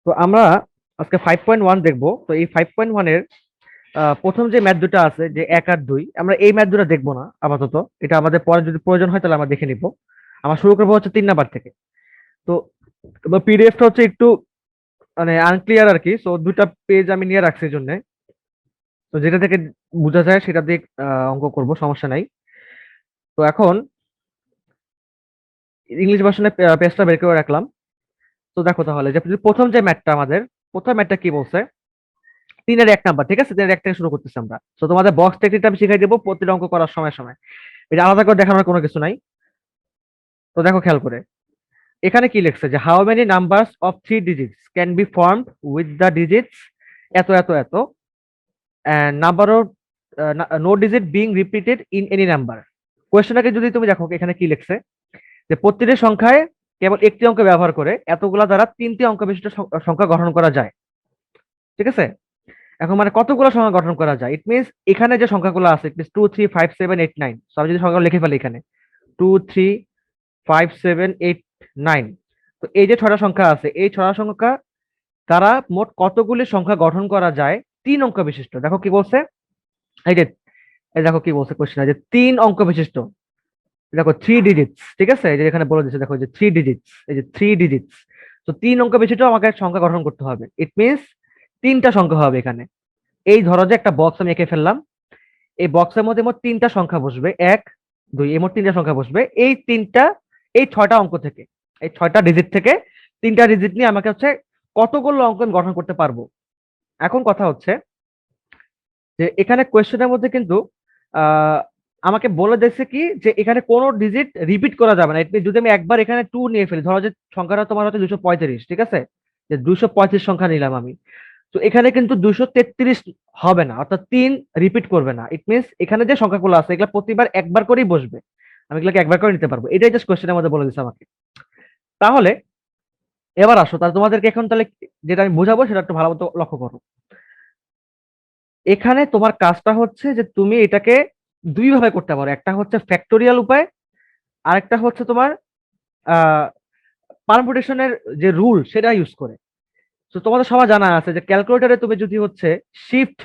তো আমরা আজকে 5.1 দেখবো। তো এই 5.1 এর প্রথম যে ম্যাথ দুটো আছে, যে 1 আর 2, আমরা এই ম্যাথ দুটো দেখবো না আপাতত। এটা আমাদের পরে যদি প্রয়োজন হয় তাহলে আমরা দেখে নিব। আমরা শুরু করবো হচ্ছে 3 নাম্বার থেকে। তো পিডিএফটা হচ্ছে একটু মানে আনক্লিয়ার আর কি, তো 2টা পেজ আমি নিয়ে রাখছি এই জন্য। তো যেটা থেকে বোঝা যায় সেটা দিয়ে অঙ্ক করব, সমস্যা নাই। তো এখন ইংলিশ ভার্সনে পেজটা বের করে রাখলাম। তো দেখো তাহলে যে প্রথম যে ম্যাথটা আমাদের, প্রথম ম্যাথটা কি বলছে, 3-এর 1 নাম্বার, ঠিক আছে? 3-এর 1 থেকে শুরু করতেছি আমরা। তো তোমাদের বক্স টেকনিকটা আমি শিখাই দেবো প্রতিটা অঙ্ক করার সময় সময়। এটা আলাদা করে দেখানোর কোনো কিছু নাই। তো দেখো খেয়াল করে, এখানে কি লিখছে যে how many numbers of 3 digits can be formed with the digits এত এত এত, and number of no digit being repeated in any number. কোয়েশ্চেনটাকে যদি তুমি দেখো এখানে কি লিখছে, যে প্রতিটি সংখ্যায় কেবল একটি অঙ্ক ব্যবহার করে এতগুলা দ্বারা 3টি অঙ্ক বিশিষ্ট সংখ্যা গঠন করা যায়। ঠিক আছে? এখন মানে কতগুলো সংখ্যা গঠন করা যায়, ইট মিনস এখানে যে সংখ্যাগুলো আছে, ইট মিনস 2 3 5 7 8 9। তো আমি যদি সংখ্যাগুলো লিখে ফেলি এখানে 2 3 5 7 8 9, তো এই যে 6টা সংখ্যা আছে, এই 6টা সংখ্যা দ্বারা মোট কতগুলি সংখ্যা গঠন করা যায় 3 অঙ্ক বিশিষ্ট। দেখো কি বলছে, এই যে এই দেখো কি বলছে কোশ্চেন, যে 3 অঙ্ক বিশিষ্ট। দেখো 3 ডিজিটস, ঠিক আছে? এই যে এখানে বলে দিচ্ছে, দেখো এই যে 3 ডিজিটস, এই যে 3 ডিজিটস। তো 3 অঙ্ক বিশিষ্ট আমাকে সংখ্যা গঠন করতে হবে, ইট মিনস 3টা সংখ্যা হবে এখানে। এই ধরো যে একটা বক্স আমি এঁকে ফেললাম, এই বক্সের মধ্যে মোট 3টা সংখ্যা বসবে, 1 2, এই মোট 3টা সংখ্যা বসবে। এই 6টা অঙ্ক থেকে, এই 6টা ডিজিট থেকে 3টা ডিজিট নিয়ে আমাকে হচ্ছে কতগুলো অঙ্ক আমি গঠন করতে পারবো। এখন কথা হচ্ছে যে এখানে কোয়েশ্চেনের মধ্যে কিন্তু আহ আমাকে বলে দিচ্ছে কি, যে এখানে কোনো ডিজিট রিপিট করা যাবে না। যদি আমি একবার এখানে 2 নিয়ে ফেলি, ধরো যে সংখ্যাটা তোমার হচ্ছে 235, ঠিক আছে? যে 235 সংখ্যা নিলাম আমি, তো এখানে কিন্তু 233 হবে না, অর্থাৎ 3 রিপিট করবে না। ইট মিনস এখানে যে সংখ্যাগুলো আছে এগুলো প্রতিবার একবার করেই বসবে, আমি এগুলোকে একবার করে নিতে পারবো। এটাই জাস্ট কোশ্চেনের মধ্যে বলে দিচ্ছে আমাকে। তাহলে এবার আসো, তাহলে তোমাদেরকে এখন তাহলে যেটা আমি বোঝাবো সেটা একটু ভালো মতো লক্ষ্য করো। এখানে তোমার কাজটা হচ্ছে যে তুমি এটাকে 2 ভাবে করতে পারো, একটা হচ্ছে ফ্যাক্টোরিয়াল উপায়, আরেকটা হচ্ছে তোমার আহ পারমুটেশনের যে রুল সেটা ইউজ করে। তো তোমাদের সবার জানা আছে যে ক্যালকুলেটরে তুমি যদি হচ্ছে শিফট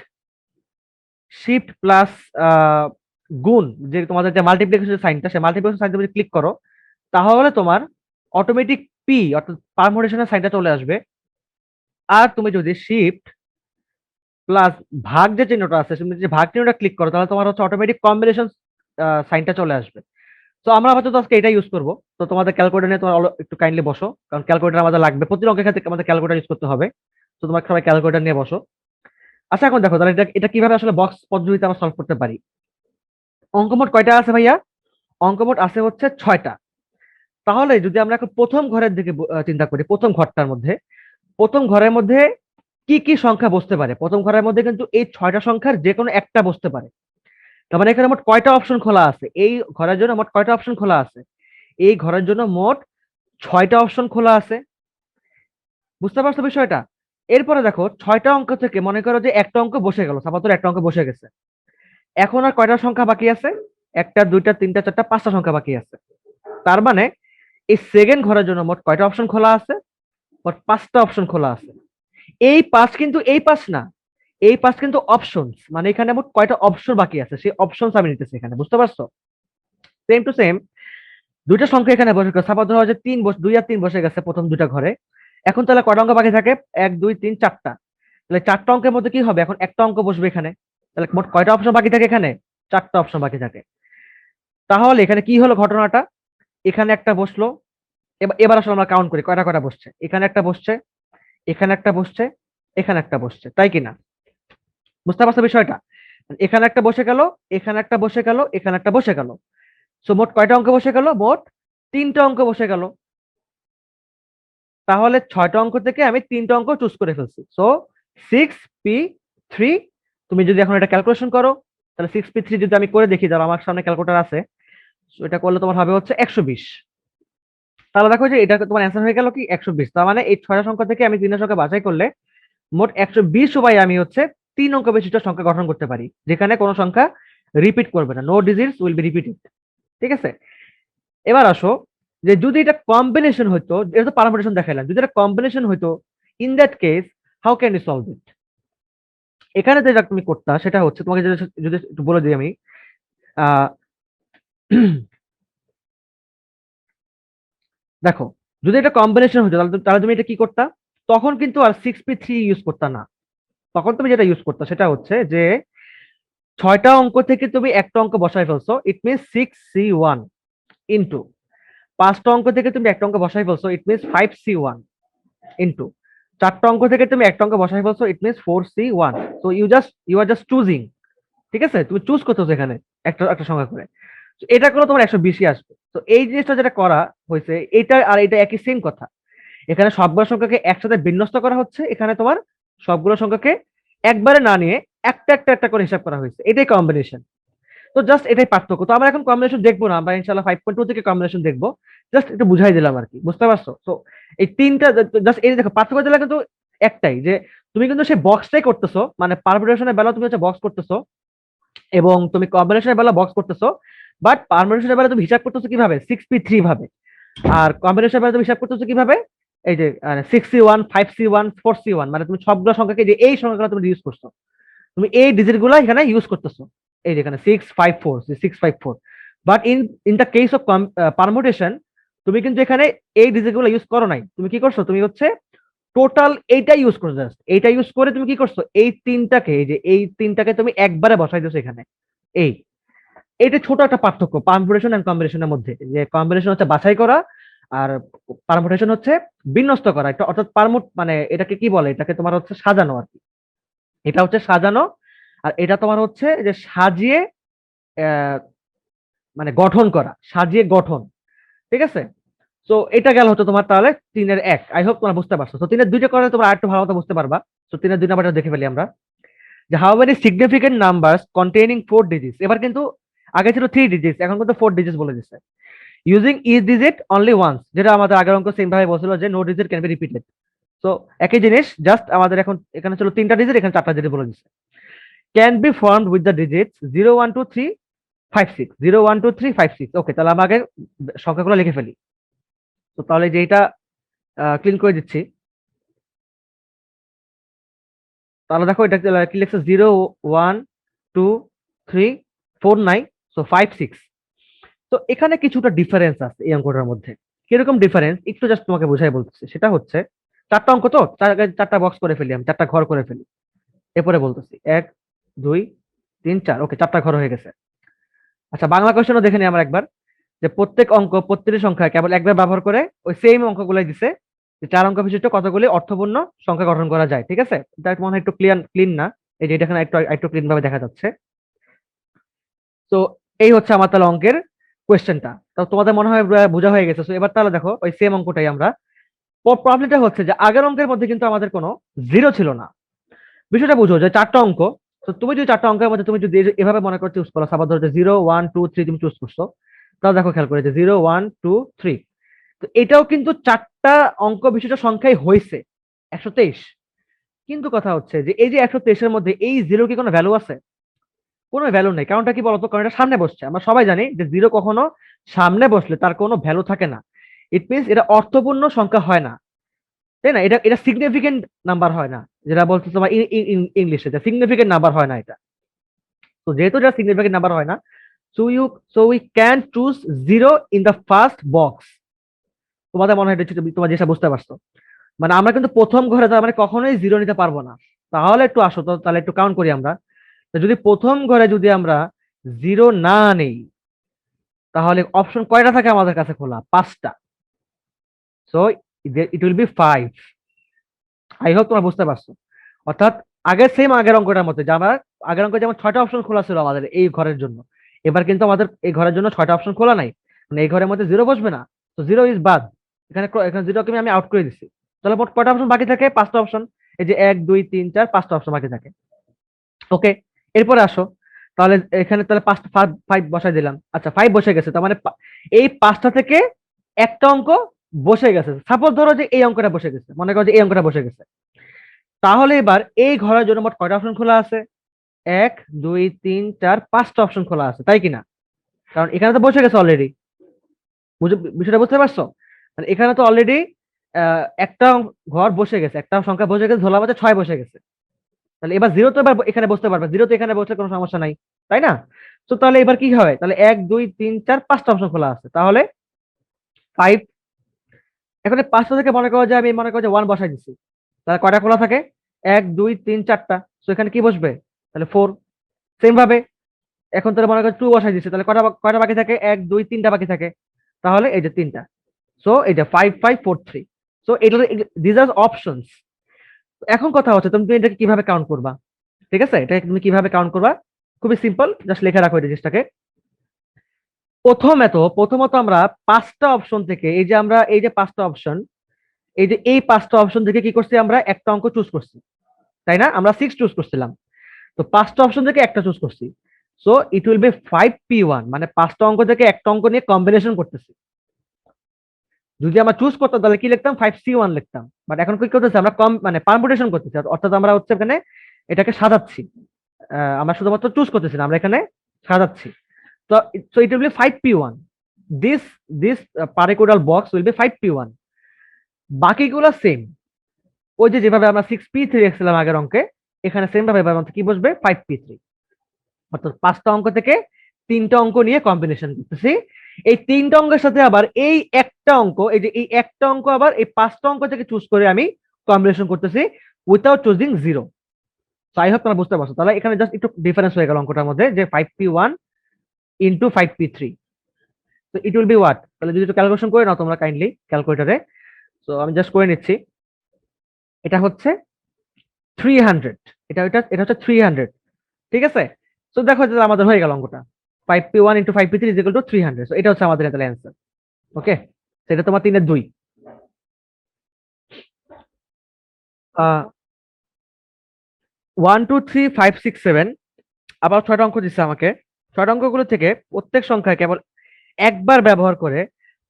শিফট প্লাস গুণ, যে তোমাদের যে মাল্টিপ্লিকেশন সাইনটা, সেই মাল্টিপ্লিকেশন সাইন তুমি ক্লিক করো, তাহলে তোমার অটোমেটিক পি অর্থাৎ পারমুটেশনের সাইনটা চলে আসবে। আর তুমি যদি শিফট প্লাস ভাগ যে চিহ্নটা আছে, তুমি যে ভাগ চিহ্নটা ক্লিক করো, তাহলে তোমার হচ্ছে অটোমেটিক কম্বিনেশন সাইনটা চলে আসবে। তো আমরা আপাতত আজকে এটা ইউজ করবো। তো তোমাদের ক্যালকুলেটর নিয়ে তোমার একটু কাইন্ডলি বসো, কারণ ক্যালকুলেটর আমাদের লাগবে, প্রতিটি অঙ্কের ক্ষেত্রে আমাদের ক্যালকুলেটর ইউজ করতে হবে। তো তোমাকে সবাই ক্যালকুলেটর নিয়ে বসো। আচ্ছা এখন দেখো তাহলে এটা এটা কিভাবে আসলে বক্স পদ্ধতিতে আমরা সলভ করতে পারি। অঙ্ক মোট কয়টা আছে ভাইয়া? অঙ্ক মোট আছে হচ্ছে 6টা। তাহলে যদি আমরা এখন প্রথম ঘরের দিকে চিন্তা করি, প্রথম ঘরটার মধ্যে, প্রথম ঘরের মধ্যে কি কি সংখ্যা বসতে পারে? প্রথম ঘরের মধ্যে কিন্তু এই 6টা সংখ্যার যে কোনো একটা বসতে পারে। তার মানে এখানে মোট কয়টা অপশন খোলা আছে? এই ঘরের জন্য মোট কয়টা অপশন খোলা আছে? এই ঘরের জন্য মোট 6টা অপশন খোলা আছে। বুঝতে পারছো বিষয়টা? এরপরে দেখো 6টা অঙ্ক থেকে মনে করো যে একটা অঙ্ক বসে গেল, সাপোজ একটা অঙ্ক বসে গেছে। এখন আর কয়টা সংখ্যা বাকি আছে? একটা, দুইটা, তিনটা, চারটা, 5টা সংখ্যা বাকি আছে। তার মানে এই সেকেন্ড ঘরের জন্য মোট কয়টা অপশন খোলা আছে? মোট 5টা অপশন খোলা আছে। এই 5 কিন্তু এই 5 না, এই 5 কিন্তু অপশনস, মানে এখানে মোট কয়টা অপশন বাকি আছে সেই অপশনস আমি নিতেছি এখানে। বুঝতে পারছো? সেম টু সেম দুইটা সংখ্যা এখানে বসে গেছে, সাপোজ ধরো যে 2 আর 3 বসে গেছে প্রথম দুইটা ঘরে। এখন তাহলে কয়টা অঙ্ক বাকি থাকে? 1 2 3 4টা। তাহলে 4টা অঙ্কের মধ্যে কি হবে? এখন একটা অঙ্ক বসবে এখানে। তাহলে মোট কয়টা অপশন বাকি থাকে এখানে? 4টা অপশন বাকি থাকে। তাহলে এখানে কি হলো ঘটনাটা, এখানে একটা বসলো। এবার এবার আসলে আমরা কাউন্ট করি কয়টা কয়টা বসছে। এখানে একটা বসছে, এখানে একটা বসছে, এখানে একটা বসছে, তাই কিনা? বুঝতে পারছো বিষয়টা? এখানে একটা বসে গেল, এখানে একটা বসে গেল, এখানে একটা বসে গেল। সো মোট কয়টা অঙ্ক বসে গেল? মোট 3টা অঙ্ক বসে গেল। তাহলে 6টা অঙ্ক থেকে আমি 3টা অঙ্ক চুজ করে ফেলছি। সো 6p3, তুমি যদি এখন এটা ক্যালকুলেশন করো, তাহলে 6p3 যদি আমি করে দেখি, যারা আমার সামনে ক্যালকুলেটর আছে, so এটা করলে তোমার হবে হচ্ছে 120। তাহলে দেখো যে এটা তোমার অ্যান্সার হয়ে গেল কি 120। তার মানে এই 6টা সংখ্যা থেকে আমি 3টা সংখ্যা বাছাই করলে মোট 120 উপায়ে আমি হচ্ছে 3 অঙ্ক বিশিষ্ট সংখ্যা গঠন করতে পারি, যেখানে কোনো সংখ্যা রিপিট করবে না, no digits will be repeated. ঠিক আছে? এবার আসো, যে যদি এটা কম্বিনেশন হইতো, এটা তো পারমুটেশন দেখাইলাম, যদি এটা কম্বিনেশন হইতো, in that case how can you solve it? এখানে যেটা তুমি করতা সেটা হচ্ছে, তোমাকে যদি যদি একটু বলে দিই আমি, আহ দেখো, যদি এটা কম্বিনেশন হতো তাহলে তাহলে তুমি এটা কি করতা? তখন কিন্তু আর 6p3 ইউজ করতা না। তখন তুমি যেটা ইউজ করতা সেটা হচ্ছে যে 6টা অঙ্ক থেকে তুমি একটা অঙ্ক বসায় ফেলছো, ইট মিনস 6c1 ইন্টু 5টা অঙ্ক থেকে তুমি একটা অঙ্ক বসায় ফেলছো, ইট মিনস 5c1 ইন্টু 4টা অঙ্ক থেকে তুমি একটা অঙ্ক বসায় ফেলছো, ইট মিনস 4c1। তো ইউ আর জাস্ট চুজিং, ঠিক আছে? তুমি চুজ করতেছো এখানে একটা একটা সংখ্যা করে। তো এটা করলে তোমার 120 আসবে। তো এই জিনিসটা যেটা করা হয়েছে, এটা আর এটা একই সেম কথা। এখানে সবগুলো সংখ্যাকে একসাথে বিন্যস্ত করা হচ্ছে, এখানে তোমার সবগুলো সংখ্যাকে একবারে না নিয়ে একটা একটা একটা করে হিসাব করা হয়েছে, এটাই কম্বিনেশন। তো জাস্ট এটাই পার্থক্য। তো আমরা এখন কম্বিনেশন দেখবো না, আমরা ইনশাল্লাহ 5.2 থেকে কম্বিনেশন দেখবো। জাস্ট একটু বুঝাই দিলাম আর কি, বুঝতে পারছো? তো এই তিনটা জাস্ট এই দেখো, পার্থক্য দিলে কিন্তু একটাই, যে তুমি কিন্তু সেই বক্সটাই করতেছো, মানে পারমুটেশনের বেলা তুমি হচ্ছে বক্স করতেছো, এবং তুমি কম্বিনেশনের বেলা বক্স করতেছো। বাট পারমুটেশনের বেলা তুমি হিসাব করতেছো কিভাবে? 6p3 ভাবে। আর কম্বিনেশনের বেলা তুমি হিসাব করতেছো কিভাবে? এই যে 6c1, 5c1, 4c1, মানে তুমি সবগুলো সংখ্যাকে যে এই সংখ্যাগুলো তুমি ইউজ করছো, তুমি এই ডিজিট গুলো এখানে ইউজ করতেছো। এই যে এখানে 654, but in the case of permutation তুমি কিন্তু এখানে এই ডিজিট গুলো ইউজ করো নাই। তুমি কি করছো? তুমি হচ্ছে টোটাল এইটা ইউজ করছো, জাস্ট এইটা ইউজ করে তুমি কি করছো, এই তিনটাকে, এই যে এই তিনটাকে তুমি একবারে বসাই দিছো এখানে। এই এটা ছোট একটা পার্থক্য পারমুটেশন এন্ড কম্বিনেশনের মধ্যে, যে কম্বিনেশন হচ্ছে বাছাই করা, আর পারমুটেশন হচ্ছে বিন্যস্ত করা। এটা অর্থাৎ পারমুট মানে এটাকে কি বলে, এটাকে তোমার হচ্ছে সাজানো আর কি। এটা হচ্ছে সাজানো, আর এটা তোমার হচ্ছে যে সাজিয়ে আহ, মানে গঠন করা, সাজিয়ে গঠন, ঠিক আছে? তো এটা গেল হচ্ছে তোমার তাহলে 3-এর 1। আই হোপ তোমরা বুঝতে পারছো। তো 3-এর 2টা করলে তোমরা আরেকটু ভালো মতো বুঝতে পারবা। তো 3-এর 2 নাম্বারটা দেখে ফেলি আমরা, যে how many significant numbers containing 4 digits. এবার কিন্তু আগে ছিল 3 ডিজিটস, এখন কিন্তু 4 ডিজিটস বলে দিচ্ছে। Using each digit only once, যেটা আমাদের আগের অঙ্ক সেম ভাবে বলছিল যে no digit can be repeated. তো একই জিনিস, জাস্ট আমাদের এখন এখানে ছিল 3টা ডিজিট, এখানে 4টা ডিজিট বলে দিচ্ছে। Can be formed with the digits 0 1 2 3 5 6, 0 1 2 3 5 6। ওকে, তাহলে আমরা আগে সংখ্যাগুলো লিখে ফেলি। তো তাহলে যে এটা ক্লিন করে দিচ্ছি। তাহলে দেখো এটা কি লিখছে, 0 1 2 3 4 9, সো 5 6। তো এখানে কিছুটা ডিফারেন্স আছে এই অঙ্কটার মধ্যে। কিরকম ডিফারেন্স একটু জাস্ট তোমাকে বোঝাই বলতেছি। সেটা হচ্ছে 4টা অঙ্ক, তো 4টা বক্স করে ফেলি, আমি 4টা ঘর করে ফেলি। এরপরে বলতেছি 1 2 3 4। ওকে, 4টা ঘর হয়ে গেছে। আচ্ছা, বাংলা কোশ্চেনও দেখে নিই আমরা একবার, যে প্রত্যেক অঙ্ক প্রত্যেকটি সংখ্যা কেবল একবার ব্যবহার করে ওই সেম অঙ্কগুলাই দিছে, যে 4 অঙ্ক বিশিষ্ট কতগুলি অর্থপূর্ণ সংখ্যা গঠন করা যায়। ঠিক আছে, এটা মনে হয় একটু ক্লিন না? এই যে এটা এখানে একটু একটু ক্লিন ভাবে দেখা যাচ্ছে। তো এই হচ্ছে আমার তাহলে অঙ্কের কোয়েশ্চেনটা। তো তোমাদের মনে হয় বোঝা হয়ে গেছে। তো এবার তাহলে দেখো ওই সেম অঙ্কটাই আমরা, প্রবলেমটা হচ্ছে যে আগের অঙ্কের মধ্যে কিন্তু আমাদের কোনো জিরো ছিল না। বিষয়টা বুঝো যে 4টা অঙ্ক, তো তুমি যদি 4টা অঙ্কের মধ্যে তুমি যদি এভাবে মনে করে চুজ করো, সাপোজ ধরো যে 0 1 2 3 তুমি চুজ করছো, তাহলে দেখো খেয়াল করে যে 0 1 2 3, তো এটাও কিন্তু 4টা অঙ্ক বিশিষ্ট সংখ্যাই হয়েছে 123। কিন্তু কথা হচ্ছে যে এই যে 123-এর মধ্যে এই জিরো কি কোনো ভ্যালু আছে? কোনো ভ্যালু নেই। কারণটা কি বলতো? কারণ এটা সামনে বসছে। আমরা সবাই জানি যে জিরো কখনো সামনে বসলে তার কোনো ভ্যালু থাকে না। ইট মিনস এটা অর্থপূর্ণ সংখ্যা হয় না, তাই না? এটা এটা সিগনিফিকেন্ট নাম্বার হয় না, যেটা বলতো তোমার ইংলিশে, সিগনিফিকেন্ট নাম্বার হয় না এটা। তো যেহেতু এটা সিগনিফিকেন্ট নাম্বার হয় না, so we can choose zero in the first box. তোমাদের মনে হয় তোমার যেটা বুঝতে পারছো, মানে আমরা কিন্তু প্রথম ঘরে তার মানে কখনোই জিরো নিতে পারবো না। তাহলে একটু আসো তো, তাহলে একটু কাউন্ট করি আমরা। তো যদি প্রথম ঘরে যদি আমরা জিরো না নেই, তাহলে অপশন কয়টা থাকে আমাদের কাছে খোলা? 5টা। So it will B 5। I hope তোমরা বুঝতে পারছো। অর্থাৎ আগের অঙ্কটার মধ্যে, যে আমার আগের অঙ্কে যেমন 6টা অপশন খোলা ছিল আমাদের এই ঘরের জন্য, এবার কিন্তু আমাদের এই ঘরের জন্য 6টা অপশন খোলা নাই, মানে এই ঘরের মধ্যে জিরো বসবে না। তো জিরো ইজ বাদ। এখানে এখানে জিরোকে আমি আউট করে দিচ্ছি। তাহলে মোট কয়টা অপশন বাকি থাকে? 5টা অপশন। এই যে 1 2 3 4, 5টা অপশন বাকি থাকে। ওকে, এরপরে আসো। তাহলে এখানে তাহলে 5 বসাই দিলাম। আচ্ছা, 5 বসে গেছে, তার মানে এই 5টা থেকে একটা অঙ্ক বসে গেছে। সাপোজ ধরো যে এই অঙ্কটা বসে গেছে, মনে করো যে এই অঙ্কটা বসে গেছে। তাহলে এবার এই ঘরের জন্য মোট কয়টা অপশন খোলা আছে? 1 2 3 4, 5টা অপশন খোলা আছে, তাই কিনা? কারণ এখানে তো বসে গেছে অলরেডি। বিষয়টা বুঝতে পারছো? মানে এখানে তো অলরেডি একটা ঘর বসে গেছে, একটা সংখ্যা বসে গেছে, ধরলাম হচ্ছে 6 বসে গেছে। তাহলে এবার জিরো তো এবার এখানে বসতে পারবে, জিরো তো এখানে বসলে কোনো সমস্যা নাই, তাই না? তো তাহলে এবার কি হয়, তাহলে 1 2 3 4 5টা অপশন খোলা আছে, তাহলে 5। এখন এই 5টা থেকে মনে করো যে আমি মনে করো যে 1 বসাই দিচ্ছি, তাহলে কয়টা খোলা থাকে? 1 2 3 4টা। তো এখানে কি বসবে? তাহলে 4। সেম ভাবে এখন তাহলে মনে করো 2 বসাই দিচ্ছি, তাহলে কয়টা কয়টা বাকি থাকে? 1 2 3টা বাকি থাকে, তাহলে এই যে 3টা। সো এই যে 5 5 4 3। সো এটা, দিস আর অপশনস। এখন কথা হচ্ছে তুমি এটাকে কিভাবে কাউন্ট করবা? ঠিক আছে, এটা তুমি কিভাবে কাউন্ট করবা? খুবই সিম্পল, জাস্ট লিখে রাখো এই জিনিসটাকে। প্রথমত আমরা 5টা অপশন থেকে, এই যে আমরা এই যে 5টা অপশন, এই 5টা অপশন থেকে কি করছি, আমরা একটা অঙ্ক চুজ করছি, তাই না? আমরা 6 চুজ করছিলাম, তো 5টা অপশন থেকে একটা চুজ করছি। So it will be 5p1, মানে 5টা অঙ্ক থেকে একটা অঙ্ক নিয়ে কম্বিনেশন করতেছি। যদি আমরা চুজ করতাম তাহলে কি লিখতাম? 5c1 লিখতাম। বাট এখন কি করতেছি আমরা, কম মানে পারমুটেশন করতেছি, অর্থাৎ আমরা হচ্ছে এখানে এটাকে সাজাচ্ছি। আমরা শুধুমাত্র চুজ করতেছি না, আমরা এখানে সাজাচ্ছি। তো so it will be 5p1। This this particular box will be 5p1। বাকিগুলো সেম, ওই যে যেভাবে আমরা 6p3 লিখছিলাম আগের অঙ্কে, এখানে সেম ভাবে এবার আমাদের কি বসবে? 5p3। অর্থাৎ 5টা অঙ্ক থেকে 3টা অঙ্ক নিয়ে কম্বিনেশন করতেছি। এই 3টা অঙ্কের সাথে আবার এই একটা অঙ্ক, এই যে এই একটা অঙ্ক আবার এই 5টা অঙ্ক থেকে চুজ করে আমি কম্বিনেশন করতেছি উইথাউট চুজিং জিরো। তো আই হোপ তোমরা বুঝতে পারছো। তাহলে এখানে জাস্ট একটু ডিফারেন্স হয়ে গেল অঙ্কটার মধ্যে, যে 5p1 ইন্টু 5p3। তো ইট উইল বি হোয়াট? তাহলে যদি একটু ক্যালকুলেশন করে নাও তোমরা কাইন্ডলি ক্যালকুলেটারে। তো আমি জাস্ট করে নিচ্ছি। এটা হচ্ছে 300, এটা হচ্ছে 300। ঠিক আছে, তো দেখো যে আমাদের হয়ে গেল অঙ্কটা। 5p1 into 5p3 is equal two 300। তো এটা হচ্ছে আমাদের তাহলে অ্যান্সার। ওকে, সেটা তোমার 3-এর 2। 1 2 3 5 6 7, আবার 6টা অঙ্ক দিচ্ছে আমাকে। 6টা অঙ্কগুলো থেকে প্রত্যেক সংখ্যায় কেবল একবার ব্যবহার করে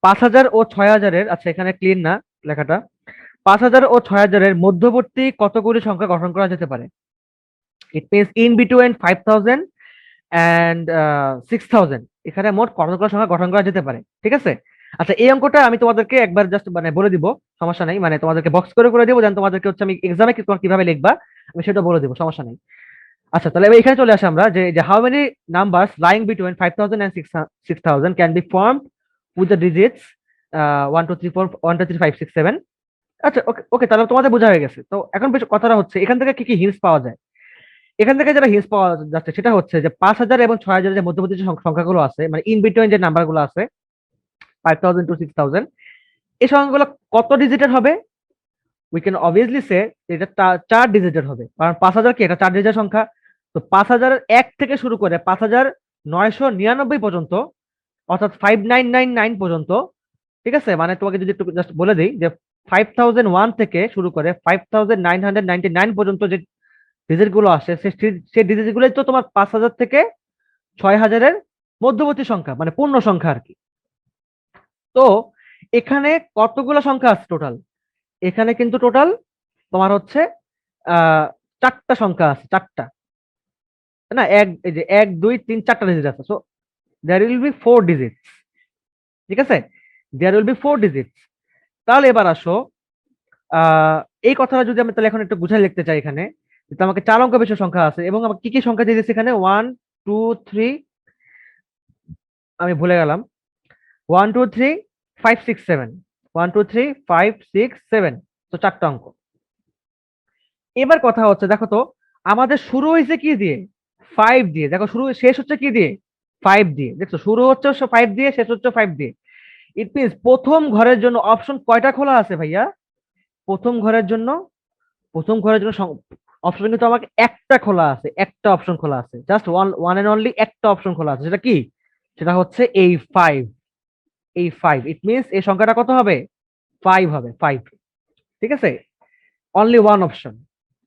5,000 ও 6,000-এর, আচ্ছা এখানে ক্লিন না লেখাটা, 5,000 ও 6,000-এর মধ্যবর্তী কতগুলি সংখ্যা গঠন করা যেতে পারে? It means in between 5,000 and 6,000 এখানে মোট কতগুলো সংখ্যা গঠন করা যেতে পারে। ঠিক আছে, আচ্ছা এই অঙ্কটা আমি তোমাদেরকে একবার জাস্ট মানে বলে দিব, সমস্যা নেই, মানে তোমাদেরকে বক্স করে দিব, যেন তোমাদেরকে হচ্ছে আমি এক্সামে তোমার কিভাবে লিখবা আমি সেটা বলে দিব, সমস্যা নেই। আচ্ছা তাহলে এবার এখানে চলে আসে আমরা, যে how many numbers lying between 5,000 and 6,000 can be formed with the digits 1 2 3 4 1 2 3 5 6 7। আচ্ছা ওকে ওকে, তাহলে তোমাদের বোঝা হয়ে গেছে। তো এখন বেশ কথাটা হচ্ছে এখান থেকে কি কি হিন্টস পাওয়া যায়। এখান থেকে যেটা হিন্টস পাওয়া যাচ্ছে সেটা হচ্ছে যে 5,000 এবং 6,000 যে মধ্যবর্তী যে সংখ্যাগুলো আছে, মানে ইন বিটুইন যে নাম্বারগুলো আছে 5,000 to 6,000, এই সংখ্যাগুলো কত ডিজিটের হবে? উই ক্যান অবভিয়াসলি সে এটা 4 ডিজিটের হবে, কারণ 5,000 কি এটা 4 ডিজিটের সংখ্যা। তো 5,000 এক থেকে শুরু করে 5,999 পর্যন্ত, অর্থাৎ 5,999 পর্যন্ত। ঠিক আছে, মানে তোমাকে যদি একটু জাস্ট বলে দিই যে 5,001 থেকে শুরু করে 5,999 পর্যন্ত যে ডিজিট গুলো আসে, সেই ডিজিট গুলোই তো তোমার 5,000 থেকে 6,000-এর মধ্যবর্তী সংখ্যা, মানে পূর্ণ সংখ্যা আর কি। তো এখানে কতগুলো সংখ্যা আছে টোটাল? এখানে কিন্তু টোটাল তোমার হচ্ছে 4টা সংখ্যা আছে, 4টা, তাই না? এই যে 1 2 3 4টা ডিজিট আছে। So there will be 4 digits. ঠিক আছে, দেয়ার উইল বি 4 ডিজিটস। তাহলে এবার আসো, এই কথাটা যদি আমি তাহলে এখন একটু বুঝাই লিখতে চাই এখানে, যে আমাকে 4 অঙ্ক বিশিষ্ট সংখ্যা আছে এবং আমাকে কি কি সংখ্যা দিয়ে দিয়েছে এখানে? 1 2 3, আমি ভুলে গেলাম, 1 2 3 5 6 7, 1 2 3 5 6 7। তো 4টা অঙ্ক। এবার কথা হচ্ছে দেখো তো, আমাদের শুরু হয়েছে কি দিয়ে? 5 দিয়ে। দেখো শুরু শেষ হচ্ছে কি দিয়ে? 5 দিয়ে। দেখছো শুরু হচ্ছে 5 দিয়ে, শেষ হচ্ছে 5 দিয়ে। ইট মিনস প্রথম ঘরের জন্য অপশন কয়টা খোলা আছে ভাইয়া? প্রথম ঘরের জন্য, প্রথম ঘরের জন্য অপশন কিন্তু আমাকে একটা খোলা আছে, একটা অপশন খোলা আছে, জাস্ট ওয়ান এন্ড অনলি একটা অপশন খোলা আছে। সেটা কি? সেটা হচ্ছে এই 5। এই 5 ইট মিনস এই সংখ্যাটা কত হবে? 5 হবে, 5। ঠিক আছে, অনলি ওয়ান অপশন।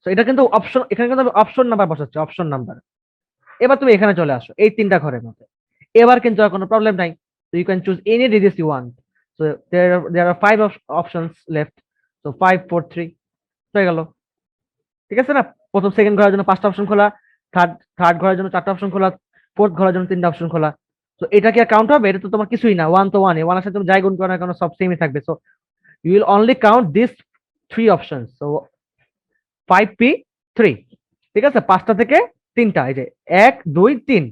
তো এটা কিন্তু অপশন, এখানে কিন্তু আমি অপশন নাম্বার বসাচ্ছি, অপশন নাম্বার। এবার তুমি এখানে চলে আসো এই 3টা ঘরের মধ্যে। এবার কিন্তু আর কোনো প্রবলেম নাই, you can choose any digits you want. So there are 5 options left. So 5 4 3 হয়ে গেল। ঠিক আছে না? প্রথম সেকেন্ড ঘরের জন্য 5টা অপশন খোলা, থার্ড থার্ড ঘরের জন্য 4টা অপশন খোলা, ফোর্থ ঘরের জন্য 3টা অপশন খোলা। তো এটা কি আর কাউন্ট হবে? এটা তো তোমার কিছুই না, ওয়ান তো ওয়ান, ওয়ানের সাথে তুমি যাই গুণ করো না কেন সব সেমই থাকবে। So you will only count these 3 options. So 5p3, ঠিক আছে, 5টা থেকে 3টা, এই যে 1 2 3,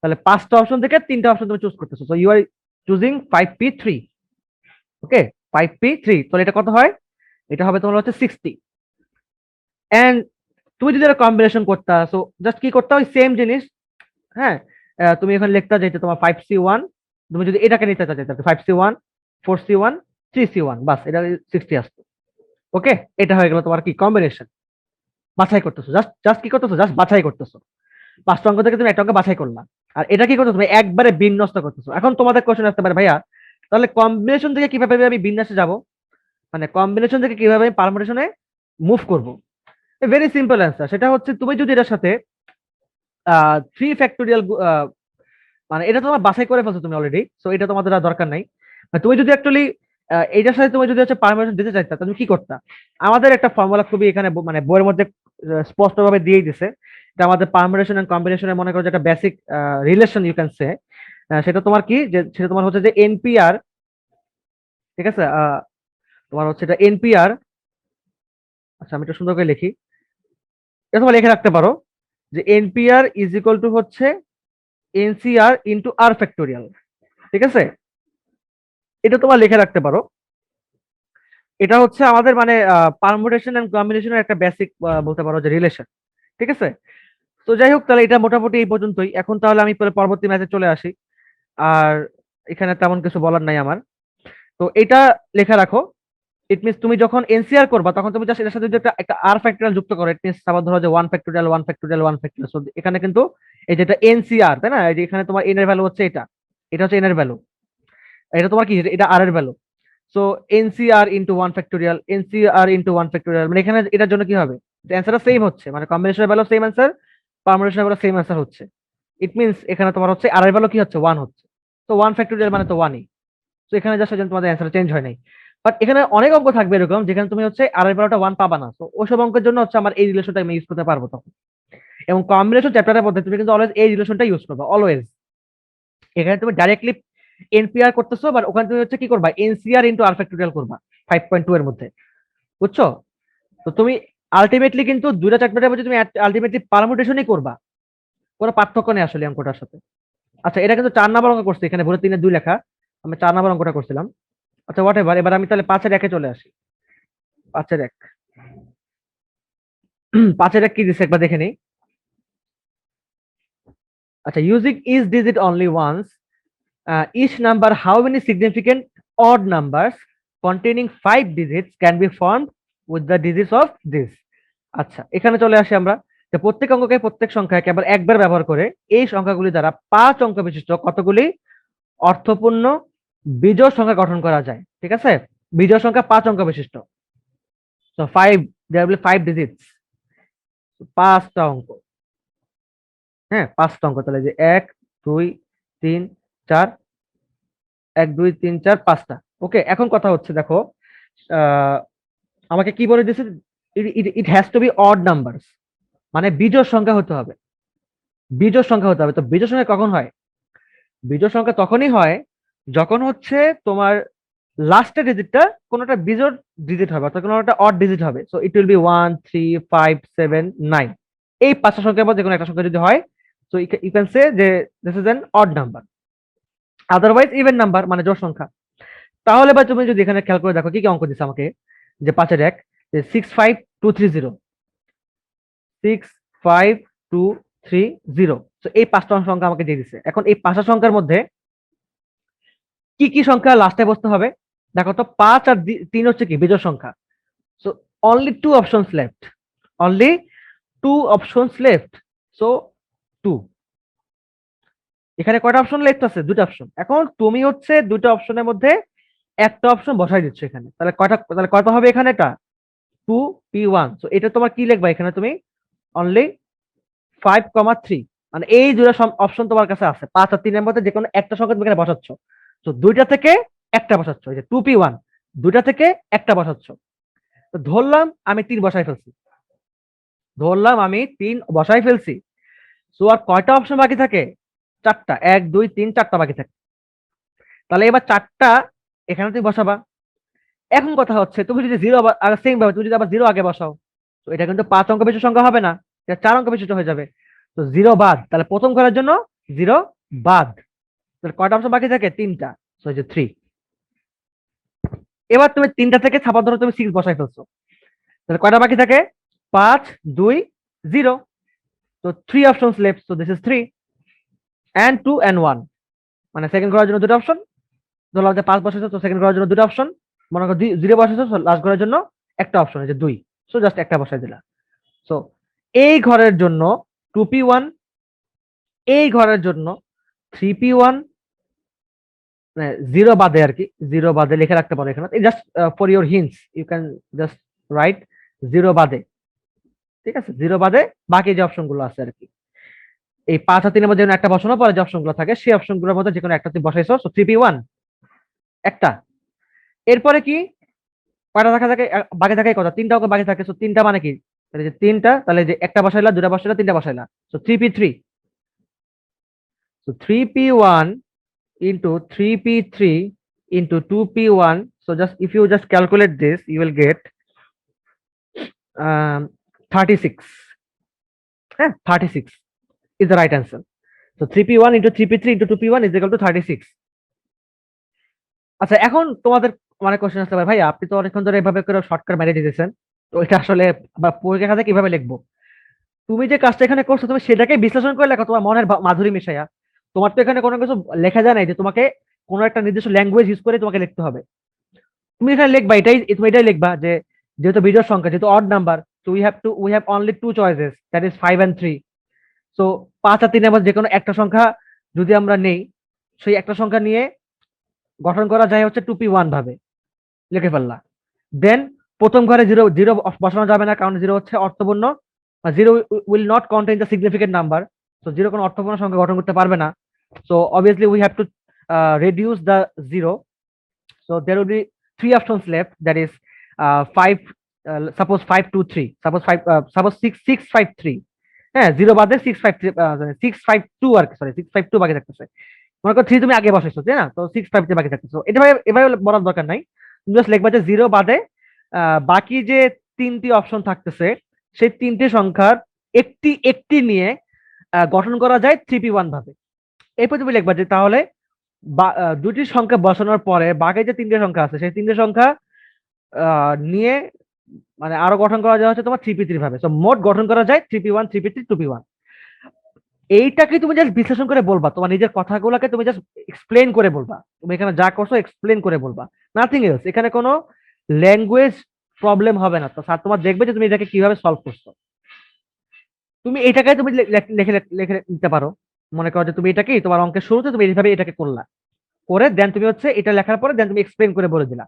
তাহলে 5টা অপশন থেকে 3টা অপশন তুমি চুজ করতেছো। So you are choosing 5p3। Okay, 5p3, তাহলে এটা কত হয়? এটা হবে তোমার হচ্ছে 60। এন্ড তুমি যদি এটা কম্বিনেশন করতা, সো জাস্ট কি করতে, ওই সেম জিনিস, হ্যাঁ, তুমি এখানে লিখতা যেটা তোমার 5c1, তুমি যদি এটাকে নিতে চাইতে 5c1 4c1 3c1, বাস এটা 60 আসতো। ওকে, এটা হয়ে গেল তোমার কি কম্বিনেশন। বাছাই করতেছো, জাস্ট জাস্ট কি করতেছো, জাস্ট বাছাই করতেছো। 5টা অঙ্ক থেকে তুমি একটা অঙ্ক বাছাই করলা, আর এটা কি করতেছো, তুমি একবারে বিন্যস্ত করতেছো। এখন তোমাদের কোশ্চেন আসতে পারে, ভাইয়া তাহলে কম্বিনেশন থেকে কিভাবে আমি বিন্যাসে যাব, মানে কম্বিনেশন থেকে কিভাবে আমি পারমুটেশনে মুভ করব? ভেরি সিম্পল অ্যান্সার, সেটা হচ্ছে তুমি যদি এটার সাথে 3 ফ্যাক্টোরিয়াল, মানে এটা তোমার বাছাই করে ফেলছো তুমি অলরেডি, সো এটা তোমাদের আর দরকার নাই। তুমি যদি অ্যাকচুয়ালি এইটার সাথে তুমি যদি হচ্ছে পারমিশন দিতে চাইতা, তুমি কি করতা? আমাদের একটা ফর্মুলা খুবই এখানে মানে বইয়ের মধ্যে স্পষ্টভাবে দিয়েই দিছে, এটা আমাদের পারমিশন এন্ড কম্বিনেশনের মনে করো যে একটা basic relation you can say. সেটা তোমার কি, যে সেটা তোমার হচ্ছে যে এনপিআর, ঠিক আছে, তোমার হচ্ছে এটা এনপিআর। আচ্ছা, আমি একটু সুন্দর করে লিখি, এটা তোমার লিখে রাখতে পারো যে এনপিআর ইজ ইকুয়াল টু হচ্ছে এনসিআর ইন্টু আর ফ্যাক্টোরিয়াল, ঠিক আছে, এটা তোমার লিখে রাখতে পারো। এটা হচ্ছে আমাদের মানে পারমুটেশন এন্ড কম্বিনেশনের একটা বেসিক বলতে পারো যে রিলেশন, ঠিক আছে। তো যাই হোক, তাহলে এটা মোটামুটি এই পর্যন্তই। এখন তাহলে আমি পরবর্তী ম্যাচে চলে আসি, আর এখানে তেমন কিছু বলার নাই আমার। তো এটা লেখা রাখো, ইট মিনস তুমি যখন এনসিআর করবা তখন তুমি জাস্ট এটার সাথে যদি একটা একটা আর ফ্যাক্টোরিয়াল যুক্ত করো, ইট মিনস আবার ধরো যে 1 ফ্যাক্টোরিয়াল 1 ফ্যাক্টোরিয়াল 1 ফ্যাক্টোরিয়াল। সো এখানে কিন্তু এই যেটা এনসিআর, তাই না, এই যে এখানে তোমার এন এর ভ্যালু হচ্ছে এটা, এটা হচ্ছে এন এর ভ্যালু, এটা তোমার কি, এটা আর এর value. So NCR into 1 factorial, NCR into 1 factorial, মানে এখানে এটার জন্য কি হবে, অ্যান্সারটা সেম হচ্ছে, মানে কম্বিনেশনের ভ্যালু সেম অ্যান্সার, পারমুটেশনের ভ্যালু সেম অ্যান্সার হচ্ছে। ইট মিনস এখানে তোমার হচ্ছে আর এর ভ্যালু কি হচ্ছে, 1 হচ্ছে। তো 1 ফ্যাক্টোরিয়াল মানে তো 1ই। তো এখানে জাস্ট তোমাদের অ্যান্সার চেঞ্জ হয় নাই। বাট এখানে অনেক অঙ্ক থাকবে এরকম যেখানে তুমি হচ্ছে আর এর ভ্যালুটা 1 পাবা না, তো ওইসব অঙ্কের জন্য হচ্ছে আমার এই রিলেশনটা আমি ইউজ করতে পারবো তখন। এবং কম্বিনেশন চ্যাপ্টারের মধ্যে তুমি কিন্তু অলওয়েজ এই রিলেশনটা ইউজ করবে অলওয়েজ। এখানে তুমি ডাইরেক্টলি এনপিআর করতেছো, বাট ওখানে তুমি হচ্ছে কি করবা, এনসিআর ইন্টু আর ফ্যাক্টোরিয়াল করবা 5.2 এর মধ্যে, বুঝছো? তো তুমি আলটিমেটলি কিন্তু দুইটা চ্যাপ্টারের মধ্যে তুমি আলটিমেটলি পারমুটেশনই করবা, কোনো পার্থক্য নেই আসলে অঙ্কটার সাথে। আচ্ছা, এটা কিন্তু 4 নম্বর অঙ্ক করছি, এখানে ভরে 3-এর 2 লেখা, আমি 4 নম্বর অঙ্কটা করছিলাম। আচ্ছা, হোয়াট এভার, এবার আমি তাহলে 5-এর 1-এ চলে আসি। 5-এর 1, 5-এর 1 কি দিচ্ছে একবার দেখে নিই। আচ্ছা, using each digit only once, each number how many significant odd numbers containing 5 digits can be formed with the digits of this? আচ্ছা, এখানে চলে আসি আমরা, যে প্রত্যেক অঙ্ককে প্রত্যেক সংখ্যা কেবল একবার ব্যবহার করে এই সংখ্যাগুলি দ্বারা 5 অঙ্ক বিশিষ্ট কতগুলি অর্থপূর্ণ বিজোড় সংখ্যা গঠন করা যায়, ঠিক আছে, বিজোড় সংখ্যা 5 অঙ্ক বিশিষ্ট। তো 5, there will be 5 digits, 5টা অঙ্ক, হ্যাঁ 5টা অঙ্ক, তাহলে যে 1 2 3 4, 1 2 3 4 5টা। ওকে, এখন কথা হচ্ছে দেখো, আহ, আমাকে কি বলে দিয়েছে, it has to be odd numbers, মানে বিজোড় সংখ্যা হতে হবে, বিজোড় সংখ্যা হতে হবে। তো বিজোড় সংখ্যা কখন হয়? বিজোড় সংখ্যা তখনই হয় যখন হচ্ছে তোমার লাস্টের ডিজিটটা কোনো একটা বিজোড় ডিজিট হবে, অর্থাৎ কোনো একটা অড ডিজিট হবে। সো ইট উইল বি 1 3 5 7 9, এই 5টা সংখ্যার মধ্যে কোনো একটা সংখ্যা যদি হয়, সো ইউ ক্যান সে যে this is an odd number. Otherwise even number মানে জোড় সংখ্যা। তাহলে বা তুমি যদি এখানে খেয়াল করে দেখো কি কি অঙ্ক দিচ্ছে আমাকে, যে 5-এর 1, যে 65230, 65230, তো এই 5টা সংখ্যা আমাকে দিয়ে দিচ্ছে। এখন এই 5টা সংখ্যার মধ্যে কি কি সংখ্যা লাস্টে বসতে হবে? দেখো তো 5 আর 3 হচ্ছে কি বিজোড় সংখ্যা। So only 2 options left, only 2 options left, so 2। এখানে কয়টা অপশন লেফট আছে? 2টা অপশন। এখন তুমি হচ্ছে 2টা অপশনের মধ্যে একটা অপশন বসাই দিচ্ছ এখানে, তাহলে কয়টা, তাহলে কত হবে এখানে, এটা 2p1। সো এটা তোমার কি লিখবা এখানে তুমি, অনলি 5,3, মানে এই দুটো অপশন তোমার কাছে আছে, 5 আর 3-এর মধ্যে যে কোনো একটা সংখ্যা তুমি এখানে বসাচ্ছ। তো 2টা থেকে একটা বসাচ্ছ, এই যে 2p1, 2টা থেকে একটা বসাচ্ছ। তো ধরলাম আমি 3 বসাই ফেলছি, ধরলাম আমি 3 বসাই ফেলছি। সো আর কয়টা অপশন বাকি থাকে? 4টা, 1 2 3 4টা বাকি থাকে। তাহলে এবার 4টা এখানে তুমি বসাবা, এখন কথা হচ্ছে তুমি যদি জিরো সেম ভাবে তুমি যদি আবার জিরো আগে বসাও, তো এটা কিন্তু 5 অঙ্ক বিশিষ্ট সংখ্যা হবে না, এটা 4 অঙ্ক বিশিষ্ট হয়ে যাবে। তো জিরো বাদ, তাহলে প্রথম ঘরের জন্য জিরো বাদ, তাহলে কয়টা অপশন বাকি থাকে? 3টা। সো এই যে 3। এবার তুমি 3টা থেকে ছাপা ধরো তুমি 6 বসাই ফেলছো, তাহলে কয়টা বাকি থাকে? 5 2 0। তো 3 options left, so this is 3 and 2 and 1। মানে সেকেন্ড ঘরের জন্য দুটো অপশন, ধরলাম যে 5 বসাইছো, তো সেকেন্ড ঘরের জন্য দুটো অপশন, মনে করো 0 বসাইছো, লাস্ট ঘরের জন্য একটা অপশন, এই যে 2। সো জাস্ট একটা বসাই দিলা। সো এই ঘরের জন্য 2p1, এই ঘরের জন্য 3p1, জিরো বাদে আর কি, জিরো বাদে লিখে রাখতে পারো এখানে, just for your hints you can just write zero বাদে। ঠিক আছে, জিরো বাদে বাকি যে অপশন গুলো আছে আর কি, এই 5 আর 3 এর মধ্যে একটা বসানোর পরে যে অপশন গুলো থাকে সেই অপশন গুলোর মধ্যে যে কোনো একটা তুমি বসাইছো, সো 3p1 একটা। এরপরে কি কয়টা দেখা থাকে? বাকি থাকে কত? 3টা অঙ্ক বাকি থাকে। সো 3টা মানে কি? তাহলে যে 3টা, তাহলে যে একটা বসাইলা, দুটা বসাইলা, 3টা বসাইলা, so 3p3। So 3p1 into 3p3 into 2p1, so just if you just calculate this you will get 36। হ্যাঁ, 36 is the right answer. So 3p1 into 3p3 into 2p1 is equal to 36। আচ্ছা, এখন তোমাদের মানে question আসতে পারে, ভাই আপনি তো অনেকক্ষণ ধরে এভাবে করে শর্টকাট মেরে দিতেছেন, তো এটা আসলে বা পরীক্ষা খাতে কিভাবে লিখবো? তুমি যে কাজটা এখানে করছো তুমি সেটাকে বিশ্লেষণ করে লেখো তোমার মনের মাধুরী মিশাইয়া। তোমার তো এখানে কোনো কিছু লেখা যায় নাই যে তোমাকে কোনো একটা নির্দিষ্ট ল্যাঙ্গুয়েজ ইউজ করে তোমাকে লিখতে হবে। তুমি এখানে লিখবা তুমি এটাই লিখবা যে যেহেতু বিজোড় সংখ্যা, যেহেতু অড নাম্বার, তো we have only two choices, that is 5 and 3। So 5 আর 3 এর মধ্যে যে কোনো একটা সংখ্যা যদি আমরা নেই, সেই একটা সংখ্যা নিয়ে গঠন করা যায় হচ্ছে 2p1 ভাবে, লিখে ফেললা। দেন প্রথম ঘরে জিরো জিরো বসানো যাবে না, কারণ জিরো হচ্ছে অর্থপূর্ণ, zero will not contain the significant number. So zero কোনো অর্থপূর্ণ সংখ্যা গঠন করতে পারবে না। So obviously we have to reduce the zero. So there will be 3 options left, that is 5, suppose 523, suppose 6653। হ্যাঁ, 0 বাদে 653, 652 আর কি, সরি 652 বাকি থাকতেছে। মনে করো 3 তুমি আগে বসাইছো, তাই না? তো 653 বাকি থাকতেছে। এটা এভাবে বলার দরকার নাই, তুমি জাস্ট লিখবা যে 0 বাদে বাকি যে 3টি অপশন থাকতেছে সেই 3টি সংখ্যার একটি একটি নিয়ে গঠন করা যায় 3p1 ভাবে। এরপর তুমি লিখবা যে তাহলে দুটি সংখ্যা বসানোর পরে বাকি যে 3টে সংখ্যা আছে সেই 3টে সংখ্যা নিয়ে মানে আরো গঠন করা যায় হচ্ছে তোমার 3p3 ভাবে। তো মোট গঠন করা যায় 3p1 3p3 2p1। এইটাকে তুমি জাস্ট বিশ্লেষণ করে বলবা, তোমার নিজের কথাগুলোকে তুমি জাস্ট এক্সপ্লেন করে বলবা, তুমি এখানে যা করছো এক্সপ্লেন করে বলবা, নাথিং এলস। এখানে কোনো ল্যাঙ্গুয়েজ প্রবলেম হবে না। তো স্যার তোমার দেখবে যে তুমি এটাকে কিভাবে সলভ করছো। তুমি এটাকে তুমি লিখে লিখে নিতে পারো। মনে করো যে তুমি এটাকে তোমার অঙ্কের শুরুতে তুমি এইভাবে এটাকে করলা, করে দেন তুমি হচ্ছে এটা লেখার পরে দেন তুমি এক্সপ্লেন করে বলে দিলা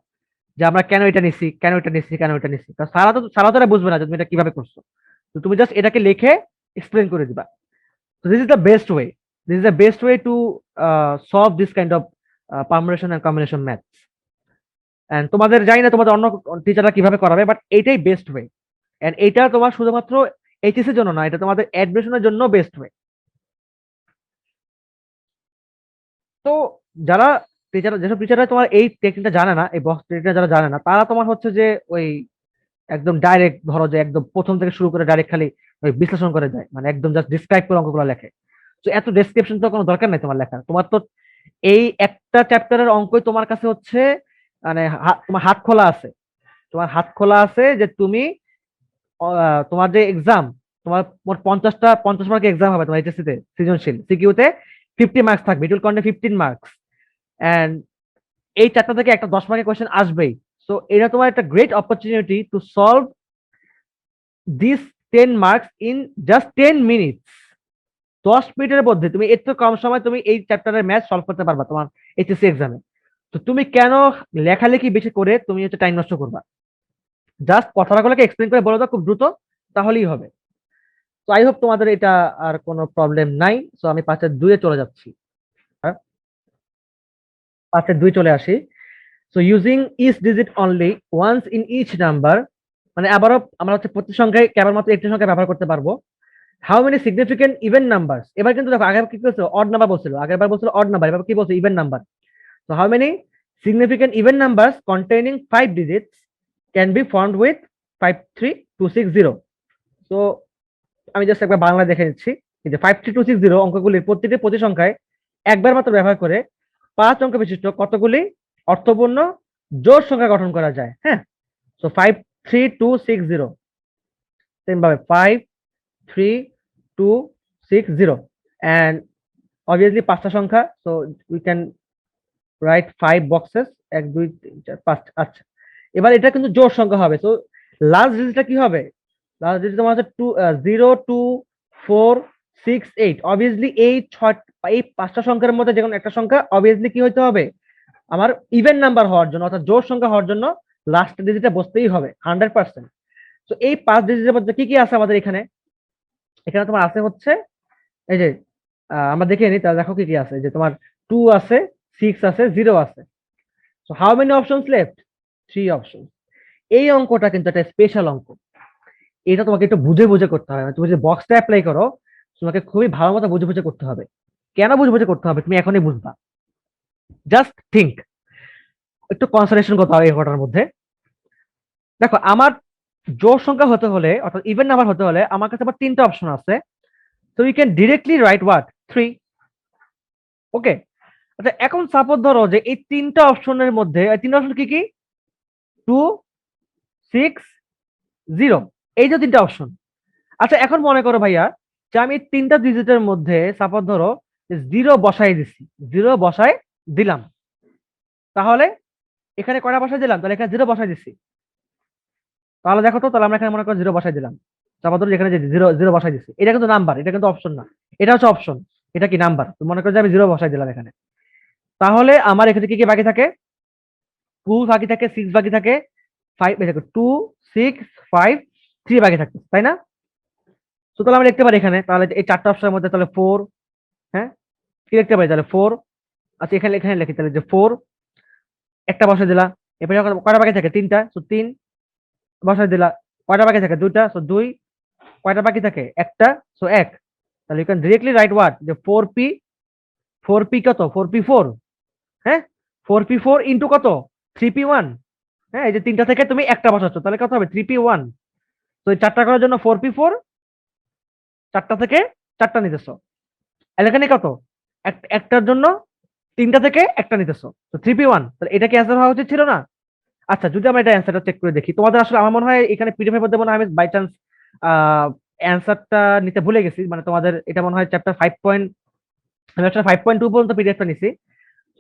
যে আমরা কেন এটা নিছি, কেন এটা নিছি, কেন এটা নিছি। সারা তো এটা বুঝবে না যে তুমি এটা কিভাবে করছো। তো তুমি জাস্ট এটাকে লিখে এক্সপ্লেন করে দিবা। So this is the best way. This is the best way to solve this kind of permutation and combination maths. And তোমাদের জানি না তোমাদের অন্য টিচাররা কিভাবে করাবে, বাট এইটাই বেস্ট ওয়ে। এন্ড এইটা তোমার শুধুমাত্র এইচএস এর জন্য না, এটা তোমাদের অ্যাডমিশনের জন্য বেস্ট ওয়ে। তো যারা যেসব টিচাররা তোমার এই টেকনিকটা জানে না, এই বক্স টেকনিকটা যারা জানে না, তারা তোমার হচ্ছে যে ওই একদম ডাইরেক্ট ধরো যে একদম প্রথম থেকে শুরু করে ডাইরেক্ট খালি ওই বিশ্লেষণ করে দেয়, মানে একদম জাস্ট ডিসক্রাইব করে অঙ্কগুলো লেখে। তো এত ডেসক্রিপশন তো কোনো দরকার নেই তোমার লেখার। তোমার তো এই একটা চ্যাপ্টারের অঙ্কই তোমার কাছে হচ্ছে মানে তোমার হাত খোলা আছে, তোমার হাত খোলা আছে যে তুমি তোমার যে এক্সাম, তোমার মোট 50 মার্কের এক্সাম হবে তোমার এইচএসসি তে, সৃজনশীল সিকিউতে 50 মার্কস থাকবে, it will contain 15 marks. And এই চারটা থেকে একটা 10 মার্কের কোয়েশ্চেন আসবেই। সো এটা তোমার একটা great opportunity to solve this 10 marks in just 10 minutes. 10 মিনিটের মধ্যে তুমি এত কম সময় তুমি এই চ্যাপ্টারের ম্যাথ সলভ করতে পারবা তোমার এইচএসসি এক্সামে। তো তুমি কেন লেখালেখি বেশি করে তুমি হচ্ছে টাইম নষ্ট করবা? জাস্ট কথাগুলোকে এক্সপ্লেন করে বলো দাও খুব দ্রুত, তাহলেই হবে। তো আই হোপ তোমাদের এটা আর কোনো প্রবলেম নাই। সো আমি 5-2 চলে যাচ্ছি। 5-2 চলে আসি। So using each digit only once in each number, মানে আবারও আমরা হচ্ছে প্রতি সংখ্যায় কেবলমাত্র একটি সংখ্যা ব্যবহার করতে পারবো। How many significant even numbers, এবার কিন্তু দেখো আগে কি বলছিল? অড নাম্বার বলছিল, আগের বার বলছিল অড নাম্বার, এবার কি বলছে? Even number. So how many significant even numbers containing 5 digits can be formed with 53260. তো আমি জাস্ট একবার বাংলা দেখে নিচ্ছি। এই যে 53260 অঙ্কগুলির প্রতিটি সংখ্যায় একবার মাত্র ব্যবহার করে 5 অঙ্ক বিশিষ্ট কতগুলি অর্থপূর্ণ জোড় সংখ্যা গঠন করা যায়। হ্যাঁ, সো 53260 সেম ভাবে 53260 and obviously 5টা সংখ্যা, so we can write 5 boxes 1 2 3 4 5। আচ্ছা, এবার এটা কিন্তু জোড় সংখ্যা হবে। তো লাস্ট ডিজিটটা কি হবে? লাস্ট ডিজিট তোমার হচ্ছে 0 2 4 6 8। অবভিয়াসলি এই 5টা সংখ্যার মধ্যে যে কোনো একটা সংখ্যা অবভিয়াসলি কি হইতে হবে? আমার ইভেন নাম্বার হওয়ার জন্য অর্থাৎ জোড় সংখ্যা হওয়ার জন্য লাস্ট ডিজিটটা বসতেই হবে 100%। তো এই 5 ডিজিটের মধ্যে কি কি আছে আমাদের এখানে? এখানে তোমার আছে হচ্ছে এই যে আমরা দেখে নিই, তাহলে দেখো কি কি আছে। যে তোমার 2 আছে, 6 আছে, 0 আছে। So how many options left? 3 option. এই অঙ্কটা কিন্তু একটা স্পেশাল অঙ্ক। এটা তোমাকে একটু বুঝে বুঝে করতে হবে। তুমি যে বক্সটা অ্যাপ্লাই করো তোমাকে খুবই ভালো মতো বুঝে বুঝে করতে হবে। কেন বুঝে বুঝে করতে হবে তুমি এখনই বুঝবা। জাস্ট থিঙ্ক, একটু কনসেন্ট্রেশন করতে হবে এই অঙ্কটার মধ্যে। দেখো, আমার জোড় সংখ্যা হতে হলে অর্থাৎ ইভেন নাম্বার হতে হলে আমার কাছে আবার 3টা অপশন আছে। So you can directly write what 3। Okay, আচ্ছা এখন সাপোজ ধরো যে এই 3টা অপশনের মধ্যে 3টা অপশন কি কি? 2 6 0, এই যে 3টা অপশন। আচ্ছা এখন মনে করো ভাইয়া যে আমি 3টা ডিজিটের মধ্যে সাপোজ ধরো 0 বসাই দিছি, 0 বসাই দিলাম, তাহলে এখানে কয়টা বসাই দিলাম? তাহলে এখানে 0 বসাই দিছি। তাহলে দেখো তো, তাহলে আমরা এখানে মনে করো 0 বসাই দিলাম। সাপোজ ধরো এখানে যে 0 0 বসাই দিছি, এটা কিন্তু নাম্বার, এটা কিন্তু অপশন না, এটা হচ্ছে অপশন। এটা কি নাম্বার? তো মনে করো যে আমি 0 বসাই দিলাম এখানে। তাহলে আমার এখানে কি কি বাকি থাকে? 2 বাকি থাকে, 6 বাকি থাকে, 5 দেখো 2 6 5 3 বাকি থাকে, তাই না? তো তাহলে আমরা লিখতে পারি এখানে, তাহলে এই 4টা অপশনের মধ্যে তাহলে 4। হ্যাঁ, কি লিখতে পারি তাহলে 4। আচ্ছা এখানে এখানে লিখি তাহলে যে 4 একটা বসাই দিলা। এরপরে কয়টা বাকি থাকে? 3টা, সো 3 বসাই দিলা। কয়টা বাকি থাকে? 2টা, সো 2। কয়টা বাকি থাকে? একটা, সো 1। তাহলে you can directly write what যে 4p। 4p কত? 4p4। হ্যাঁ, 4p4 ইনটু কত? 3p1। হ্যাঁ, এই যে 3টা থেকে তুমি একটা বসাচ্ছ, তাহলে কত হবে? 3p1। তো এই 4টা করার জন্য 4p4, 4টা থেকে 4টা নিতেছো। আর এখানে কত? একটার জন্য 3টা থেকে একটা নিতেছো, তো 3p1। তাহলে এটা কি অ্যান্সার হওয়া উচিত ছিল না? আচ্ছা, যদি আমরা এটা অ্যান্সারটা চেক করে দেখি, তোমাদের আসলে আমার মনে হয় এখানে পিডিএফ এর মধ্যে মনে হয় আমি বাই চান্স অ্যান্সারটা নিতে ভুলে গেছি। মানে তোমাদের এটা মনে হয় চ্যাপ্টার 5 পয়েন্ট, আমি চ্যাপ্টার 5.2 পর্যন্ত পিডিএফটা নিছি।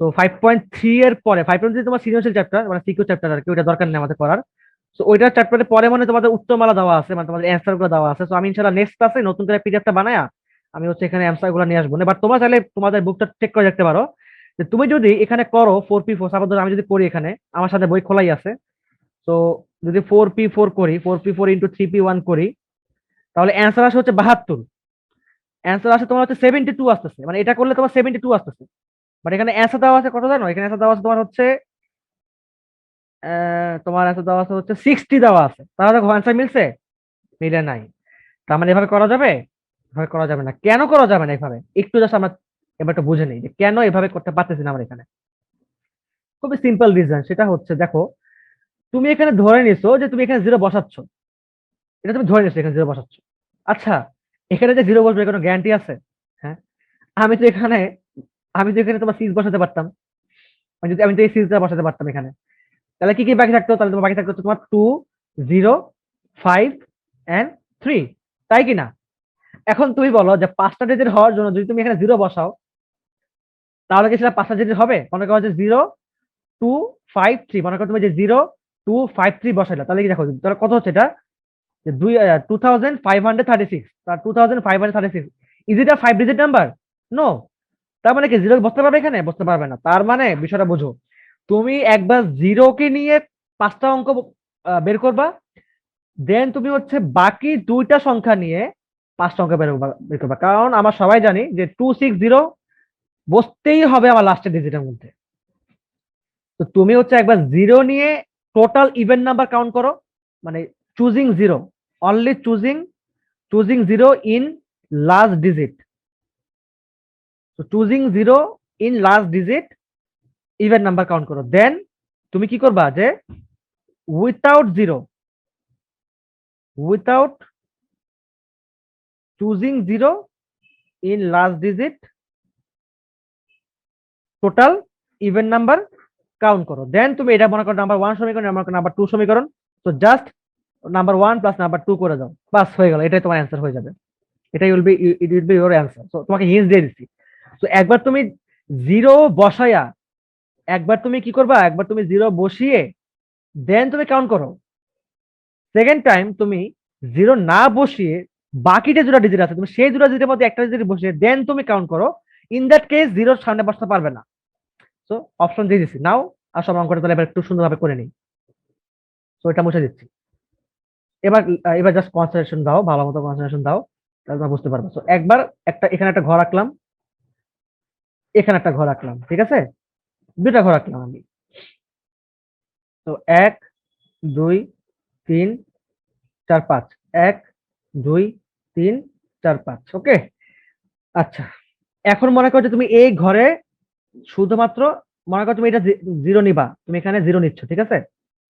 তো 5.3 এর পরে 5.3 তোমার সৃজনশীল চ্যাপ্টার, মানে সিকিউ চ্যাপ্টার আর কি, ওটা দরকার নেই আমাদের করার। তো ওইটা চ্যাপ্টারের পরে মানে তোমাদের উত্তরমালা দেওয়া আছে, মানে তোমাদের অ্যান্সার গুলো দেওয়া আছে। তো আমি ইনশাআল্লাহ নেক্সট ক্লাসে নতুন করে পিডিএফটা বানায়া আমি হচ্ছে এখানে অ্যান্সার গুলো নিয়ে আসবো। এবার তোমরা চাইলে তোমাদের বুকটা চেক করে দেখতে পারো যে তুমি যদি এখানে করো 4p4, সাপোজ আমি যদি করি এখানে, আমার সাথে বই খোলাই আছে। তো যদি 4p4 করি, 4p4 ইন্টু 3p1 করি, তাহলে অ্যান্সার আসে হচ্ছে 72। অ্যান্সার আসে তোমার হচ্ছে 72 আসতেছে, মানে এটা করলে তোমার 72 আসতেছে। বাট এখানে অ্যান্সার দেওয়া আছে কত জানো? এখানে অ্যান্সার দেওয়া আছে তোমার হচ্ছে তোমার অ্যান্সার দেওয়া আছে হচ্ছে 60 দেওয়া আছে। তাহলে দেখো অ্যান্সার মিলছে? মিলে নাই। তার মানে এভাবে করা যাবে? এভাবে করা যাবে না। কেন করা যাবে না এভাবে? একটু জাস্ট আমরা এবার একটু বুঝে নিই যে কেন এভাবে করতে পারতেছি না আমরা এখানে। খুবই সিম্পল রিজন, সেটা হচ্ছে দেখো, তুমি এখানে ধরে নিছো যে তুমি এখানে 0 বসাচ্ছ, এটা তুমি ধরে নিছো এখানে 0 বসাচ্ছ। আচ্ছা, এখানে যে 0 বসবে কোনো গ্যারান্টি আছে? হ্যাঁ, আমি তো এখানে আমি তো এখানে তোমার সিজ বসাতে পারতাম। আমি তো এই সিজটা বসাতে পারতাম এখানে। তাহলে কি কি বাকি থাকতো? তাহলে তোমার বাকি থাকতো তোমার 2 0 5 এন্ড 3, তাই কি না? এখন তুমি বলো যে 5টা ডিজিট হওয়ার জন্য যদি তুমি এখানে 0 বসাও, তাহলে কি সেটা 5টা ডিজিট হবে? মনে করো যে 0 2 5 3, মনে করো তুমি যে 0 2 5 3 বসাইলা, তাহলে কি দেখো তাহলে কত হচ্ছে এটা? যে 2536, তার 2536। Is it a 5 digit number? No. তার মানে কি 0 বসতে পারবে এখানে? বসতে পারবে না। তার মানে বিষয়টা বুঝো, তুমি একবার 0 কে নিয়ে 5টা অঙ্ক বের করবা, দেন তুমি হচ্ছে বাকি 2টা সংখ্যা নিয়ে 5টা অঙ্ক বের করবা। কারণ আমরা সবাই জানি যে 260 বসতেই হবে আমার লাস্টের ডিজিটের মধ্যে। তো তুমি হচ্ছে একবার 0 নিয়ে টোটাল ইভেন নাম্বার কাউন্ট করো, মানে choosing 0, only choosing 0 in last digit. So choosing 0 in last digit even number count করো, দেন তুমি কি করবা যে without zero, without choosing zero in last digit, total even number count করো। দেন তুমি এটা মনে করো নাম্বার 1 সমীকরণ, মনে করো নাম্বার 2 সমীকরণ, তো জাস্ট নাম্বার 1 প্লাস নাম্বার 2 করে দাও, বাস হয়ে গেল, এটাই তোমার অ্যান্সার হয়ে যাবে। এটাই will be, it will B your answer. So তোমাকে হিন্ট দিয়ে দিচ্ছি। তো একবার তুমি জিরো বসায়া, একবার তুমি কি করবা, একবার তুমি জিরো বসিয়ে দেন তুমি কাউন্ট করো। সেকেন্ড টাইম তুমি জিরো না বসিয়ে বাকিটা দুটো ডিজিট আছে, তুমি সেই দুটো ডিজিটের মধ্যে একটা ডিজিট বসিয়ে দেন তুমি কাউন্ট করো। ইন দ্যাট কেস জিরোর সামনে বসতে পারবে না। সো অপশন দিয়ে দিচ্ছি নাও, আর সব অঙ্কটা তাহলে এবার একটু সুন্দরভাবে করে নিই। তো এটা মুছে দিচ্ছি। এবার এবার জাস্ট কনসেন্ট্রেশন দাও, ভালো মতো কনসেন্ট্রেশন দাও, তাহলে তোমরা বুঝতে পারবে। তো একবার একটা এখানে একটা ঘর আঁকলাম, এখানে একটা ঘর আঁকলাম, ঠিক আছে, দুটা ঘর আঁকলাম আমি। তো 1 2 3 4 5, 1 2 3 4 5, ওকে। আচ্ছা, এখন মনে করো যে তুমি এই ঘরে শুধুমাত্র, মনে করো তুমি এটা জিরো নিবা, তুমি এখানে জিরো নিচ্ছ, ঠিক আছে।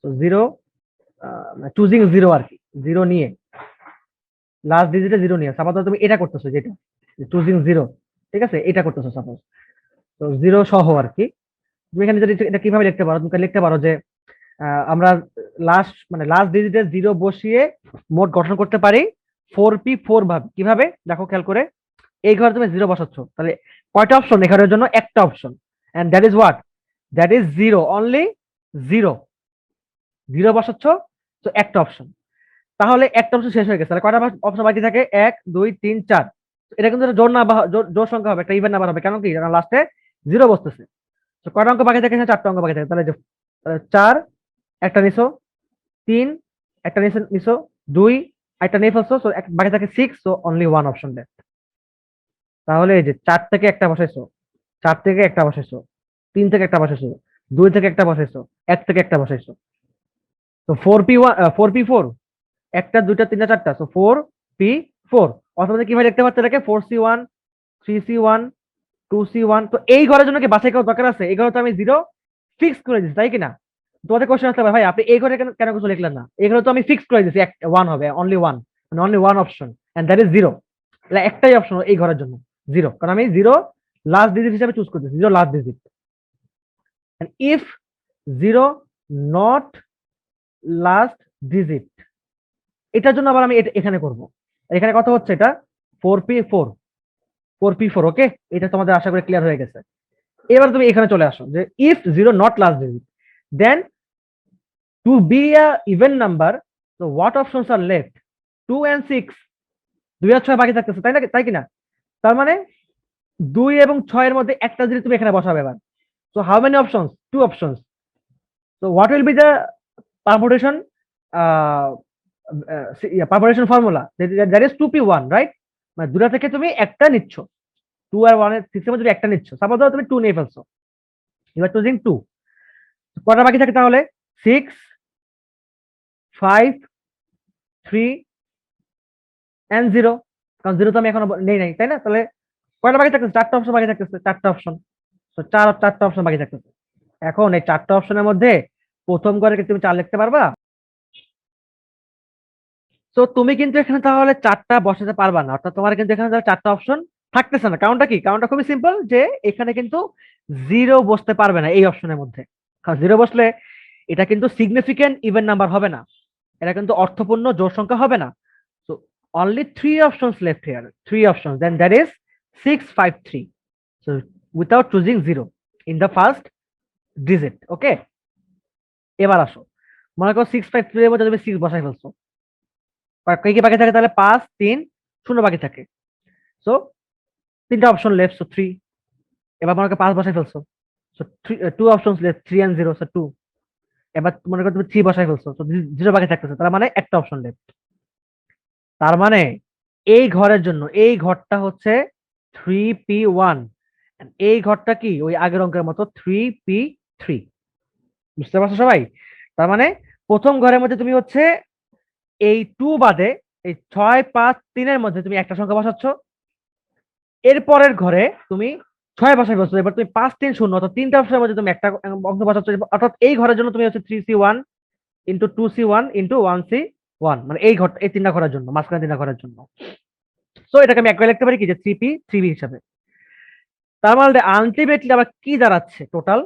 তো জিরো, চুজিং জিরো আর কি, জিরো নিয়ে লাস্ট ডিজিটে জিরো নিয়ে সাপোজ তুমি এটা করতেছো, যেটা চুজিং জিরো, ঠিক আছে, এটা করতেছো সাপোজ। তো জিরো সহ আর কি। তুমি এখানে যদি এটা কিভাবে লিখতে পারো, তুমি লিখতে পারো যে আমরা লাস্ট মানে লাস্ট ডিজিটে জিরো বসিয়ে মোট গঠন করতে পারি 4p4 ভাবে। কিভাবে দেখো খেয়াল করে, এই ঘরে তুমি জিরো বসাচ্ছ, তাহলে কয়টা অপশন এই ঘরের জন্য? একটা option, and that is what, that is zero, only zero. Zero বসাচ্ছ, তো একটা অপশন, তাহলে একটা অপশন শেষ হয়ে গেছে, তাহলে কয়টা অপশন বাকি থাকে? 1 2 3 4। এটা কিন্তু একটা জোড় না, জোড় সংখ্যা হবে, একটা ইভেন নাম্বার হবে, কেন কি লাস্টে জিরো বসতেছে। তো কয়টা অঙ্ক বাকি থাকে? 4টা অঙ্ক বাকি থাকে, তাহলে 4 একটা নিছো, 3 একটা নিছো, 2 একটা নিয়ে ফেলছো, সো বাকি থাকে 6, so only one option left. তাহলে এই যে 4 থেকে একটা বসাইছো, 4 থেকে একটা বসাইছো, 3 থেকে একটা বসাইছো, 2 থেকে একটা বসাইছো, 1 থেকে একটা বসাইছো, তো 4p1 4p4, একটা দুইটা তিনটা চারটা, সো 4p4। অথবা কিভাবে দেখতে পাচ্ছ এটাকে? 4c1 3c1 2c1। তো এই ঘরের জন্য কি বাছাই করার দরকার আছে? এই ঘরে তো আমি জিরো ফিক্স করে দিচ্ছি, তাই কিনা? তোমাদের কোশ্চেন আসতে পারে, ভাই আপনি এই ঘরে কেন কেন কিছু লিখলেন না? এই ঘরে তো আমি ফিক্স করে দিচ্ছি, ওয়ান হবে, অনলি ওয়ান, মানে only one option, and that is zero. একটাই অপশন এই ঘরের জন্য জিরো, কারণ আমি জিরো লাস্ট ডিজিট হিসেবে চুজ করতেছি, zero last digit. If zero not last digit, এটার জন্য আবার আমি এখানে করব। এখানে কথা হচ্ছে এটা 4p4, 4p4, ওকে। এটা তোমাদের আশা করি ক্লিয়ার হয়ে গেছে। এবার তুমি এখানে চলে আসো যে if zero not last digit, then to be a even number, তো what options are left? 2 and 6, 2 আর 6 বাকি থাকতেছে, তাই না, তাই কিনা? তার মানে 2 এবং 6 এর মধ্যে একটা যদি তুমি এখানে বসাবে এবার, so how many options? 2 options. So what will be the permutation, permutation formula? That is 2p1, right? মানে দুটা থেকে তুমি একটা নিচ্ছ, 2 আর 1 এর 6 এর মধ্যে একটা নিচ্ছ, সাপোজ ধরো তুমি 2 নিয়ে ফেলছো, এবার চুজিং 2, কটা বাকি থাকে তাহলে? 6 5 3 and 0, কারণ 0 তো আমি এখনো নেই নাই, তাই না? তাহলে কয়টা বাকি থাকতেছে? 4টা অপশন বাকি থাকতেছে, 4টা অপশন। তো 4টা অপশন বাকি থাকতেছে। এখন এই 4টা অপশনের মধ্যে প্রথম ঘরে কি তুমি 4 লিখতে পারবা? তো তুমি কিন্তু এখানে তাহলে 4টা বসাতে পারবা না, অর্থাৎ তোমার কিন্তু এখানে 4টা অপশন থাকতেছে না। কারণটা কি? কারণটা খুবই সিম্পল, যে এখানে কিন্তু জিরো বসতে পারবে না এই অপশনের মধ্যে। কারণ জিরো বসলে এটা কিন্তু সিগনিফিকেন্ট ইভেন নাম্বার হবে না, এটা কিন্তু অর্থপূর্ণ জোড় সংখ্যা হবে না। So only 3 options left here, 3 options, then that is 6 5 3, so without choosing zero in the first digit, okay. এবার আসো, মনে করো 6 5 3 এর মধ্যে তুমি 6 বসাই ফেলছো, কি কি বাকি থাকে তাহলে? 5 3 0 বাকি থাকে, সো 3টা অপশন লেফট, সো 3। এবার মনে করো 5 বসাই ফেলছো, so 2 options left, 3 and 0, so 2। এবার মনে করো তুমি 3 বসাই ফেলছো, তো 0 বাকি থাকতেছে, তার মানে একটা অপশন লেফট। তার মানে এই ঘরের জন্য এই ঘরটা হচ্ছে 3p1, এই ঘরটা কি ওই আগের অঙ্কের মতো 3p3। বুঝতে পারছো সবাই? তার মানে প্রথম ঘরের মধ্যে তুমি হচ্ছে এই 2 বাদে এই 6 5 3 এর মধ্যে তুমি একটা সংখ্যা বসাচ্ছ, এরপরের ঘরে তুমি ছয় ভাষায় বসছো, এবার তুমি 5 3 0 অর্থাৎ তিনটা অপশনের মধ্যে তুমি একটা অঙ্ক বসাচ্ছ, অর্থাৎ এই ঘরের জন্য তুমি হচ্ছে 3C1 into 2C1 into 1C1, মানে এই তিনটা ঘরের জন্য, মাঝখানে তিনটা ঘরের জন্য। সো এটাকে আমি একবার লিখতে পারি কি যে 3P হিসাবে। তার মানে আলটিমেটলি আবার কি দাঁড়াচ্ছে টোটাল,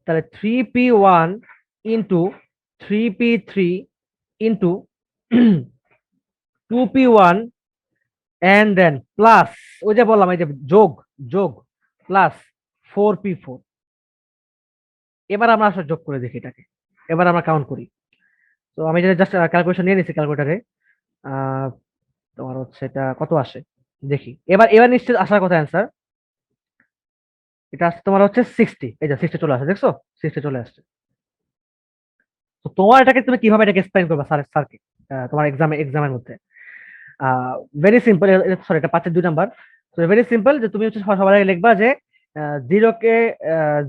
তাহলে 3P1 into 3P3 into 2P1 and then plus ওই যে বললাম এই যে যোগ যোগ প্লাস 4P4। এবার আমরা আসলে যোগ করে দেখি এটাকে, এবার আমরা কাউন্ট করি। তো আমি যেটা জাস্ট ক্যালকুলেশন নিয়ে নিচ্ছি ক্যালকুলেটারে, তোমার হচ্ছে এটা কত আসে দেখি। এবার এবার নিশ্চিত আসার কথা অ্যান্সার, এটা আসছে তোমার হচ্ছে 60। এই যে 60 চলে আসছে, দেখছো 60 চলে আসছে। তো তোমার এটাকে তুমি কিভাবে এটাকে এক্সপ্লেইন করবে স্যারকে তোমার এক্সামের মধ্যে? ভেরি সিম্পল, সরি এটা 5-2 নাম্বার। তো ভেরি সিম্পল যে তুমি হচ্ছে সবার আগে লিখবা যে জিরোকে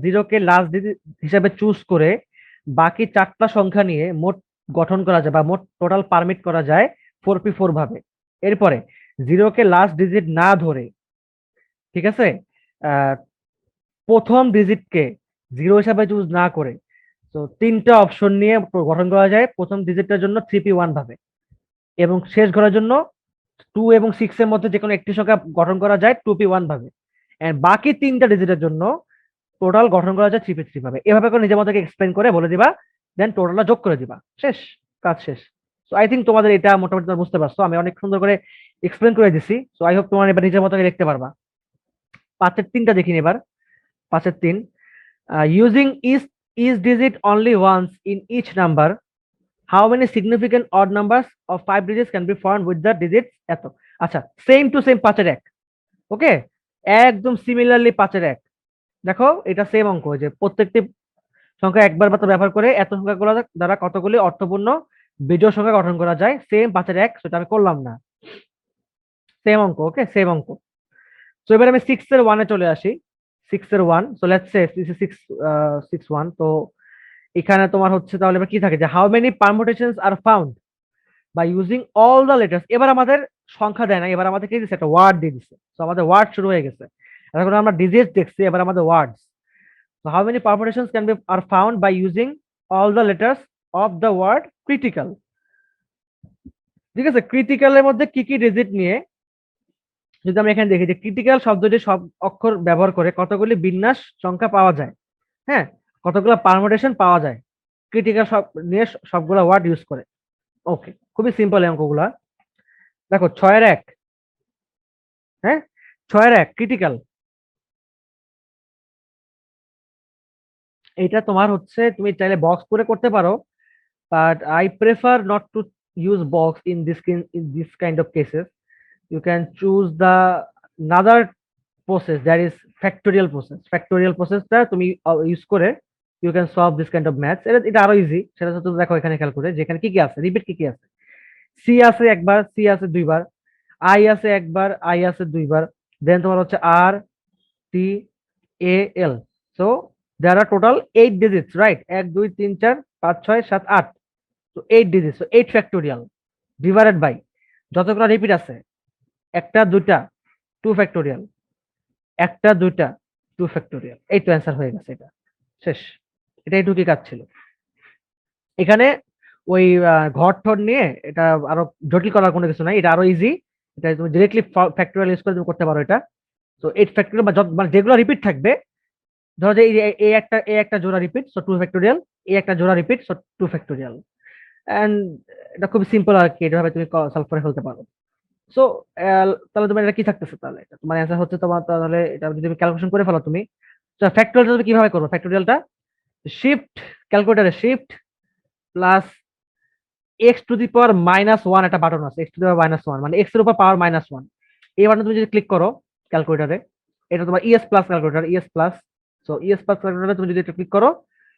জিরোকে লাস্ট ডিজিট হিসাবে চুজ করে বাকি 4টা সংখ্যা নিয়ে মোট গঠন করা যায় বা মোট টোটাল পারমিট করা যায় 4P4 ভাবে। এরপরে জিরোকে লাস্ট ডিজিট না ধরে, ঠিক আছে, আহ, প্রথম ডিজিটকে জিরো হিসাবে চুজ না করে, তো তিনটা অপশন নিয়ে গঠন করা যায় প্রথম ডিজিটটার জন্য 3P1 ভাবে, এবং শেষ ঘরের জন্য 2 এবং 6 এর মধ্যে যে কোনো একটি সংখ্যা গঠন করা যায় 2P1 ভাবে, এন্ড বাকি তিনটা ডিজিটের জন্য টোটাল গঠন করা যায় 3P3 ভাবে। এভাবে করে নিজের মতো এক্সপ্লেন করে বলে দিবা, দেন টোটালটা যোগ করে দিবা, শেষ, কাজ শেষ। সো আই থিঙ্ক তোমাদের এটা মোটামুটি তোমরা বুঝতে পারছো, আমি অনেক সুন্দর করে এক্সপ্লেন করে দিছি। সো আই হোপ তোমার এবার নিজের মতো লিখতে পারবা। 5-এর 3টা দেখিনি এবার। 5-এর 3, using each digit only once in each number, how many significant odd numbers of 5 digits can be found with the digits এত। আচ্ছা, সেম টু সেম 5-এর 1, ওকে, একদম সিমিলারলি 5-এর 1। দেখো এটা সেম অঙ্ক, যে প্রত্যেকটি সংখ্যা একবার মাত্র ব্যবহার করে এত সংখ্যাগুলো দ্বারা কতগুলি অর্থপূর্ণ বিজোড় সংখ্যা গঠন করা যায়, সেম 5-এর 1, সেটা আমি করলাম না, সেম অঙ্ক, ওকে, সেম অঙ্ক। তো এবার আমি 6-এর 1-এ চলে আসি। 6-এর 1, সো লেটস সে 6 1। তো এখানে তোমার হচ্ছে তাহলে এবার কি থাকে যে how many permutations are found by using all the letters. এবার আমাদের সংখ্যা দেয় না, এবার আমাদের কি দিচ্ছে, একটা ওয়ার্ড দিয়ে দিচ্ছে। তো আমাদের ওয়ার্ড শুরু হয়ে গেছে, এখন আমরা ডিজিট দেখছি, এবার আমাদের ওয়ার্ডস। So how many permutations can be are found by using all the letters of the word critical? ঠিক আছে, ক্রিটিক্যালের মধ্যে কি কি ডিজিট নিয়ে যদি আমরা এখানে দেখি যে ক্রিটিক্যাল শব্দটি সব অক্ষর ব্যবহার করে কতগুলি বিন্যাস সংখ্যা পাওয়া যায়, হ্যাঁ, কতগুলো পারমুটেশন পাওয়া যায় ক্রিটিক্যাল সব নিয়ে, সবগুলো ওয়ার্ড ইউজ করে। ওকে, খুবই সিম্পল এই অঙ্কগুলা। দেখো 6-এর 1, হ্যাঁ, 6-এর 1 ক্রিটিক্যাল, এটা তোমার হচ্ছে তুমি চাইলে বক্স করে করতে পারো, but I prefer not to use box in this kind of cases. You can choose the another process, that is factorial process. Factorial process টা তুমি ইউজ করে you can solve this kind of maths। এটা আরো easy, সেটা তো দেখো এখানে খেয়াল করে যেখানে কি কি আছে, রিপিট কি কি আছে। সি আছে একবার, সি আছে দুইবার, আই আছে একবার, আই আছে দুইবার, দেন তোমার হচ্ছে R T A L. So there are total 8 digits, right? 1 2 3 4 5 6 7 8, তো 8 digits, so 8 factorial divided by যতগুলো রিপিট আছে, একটা দুইটা 2 ফ্যাক্টোরিয়াল, একটা দুইটা 2 ফ্যাক্টোরিয়াল, এই তো অ্যান্সার হয়ে গেছে, এটা শেষ। এটাই টুকি কাজ ছিল এখানে। ওই ঘর ঠর নিয়ে এটা আরো জটিল করার কোনো কিছু নাই, এটা আরো ইজি। এটা তুমি ডিরেক্টলি ফ্যাক্টোরিয়াল ইউজ করে তুমি করতে পারো এটা। তো 8 ফ্যাক্টোরিয়াল বা মানে যেগুলো রিপিট থাকবে, ধরো যে এ একটা জোড়া রিপিট, সো 2 ফ্যাক্টোরিয়াল, এ একটা জোড়া রিপিট, সো 2 ফ্যাক্টোরিয়াল। এন্ড এটা খুব সিম্পল আর কি, এভাবে তুমি সলভ করে ফেলতে পারো। সো তাহলে তোমার এটা কি থাকতেছে, তাহলে এটা তোমার অ্যান্সার হচ্ছে তোমার, তাহলে এটা যদি তুমি ক্যালকুলেশন করে ফেলো তুমি, ফ্যাক্টোরিয়ালটা তুমি কিভাবে করবো, ফ্যাক্টোরিয়ালটা শিফট, ক্যালকুলেটারে shift plus X to the power -1, একটা বাটন আছে এক্স টু দি পাওয়ার -1, মানে এক্স এর উপর পাওয়ার -1, এই বাটন তুমি যদি ক্লিক করো ক্যালকুলেটারে, এটা তোমার ES plus calculator, ES plus. So ES plus ক্যালকুলেটারে তুমি যদি এটা ক্লিক করো,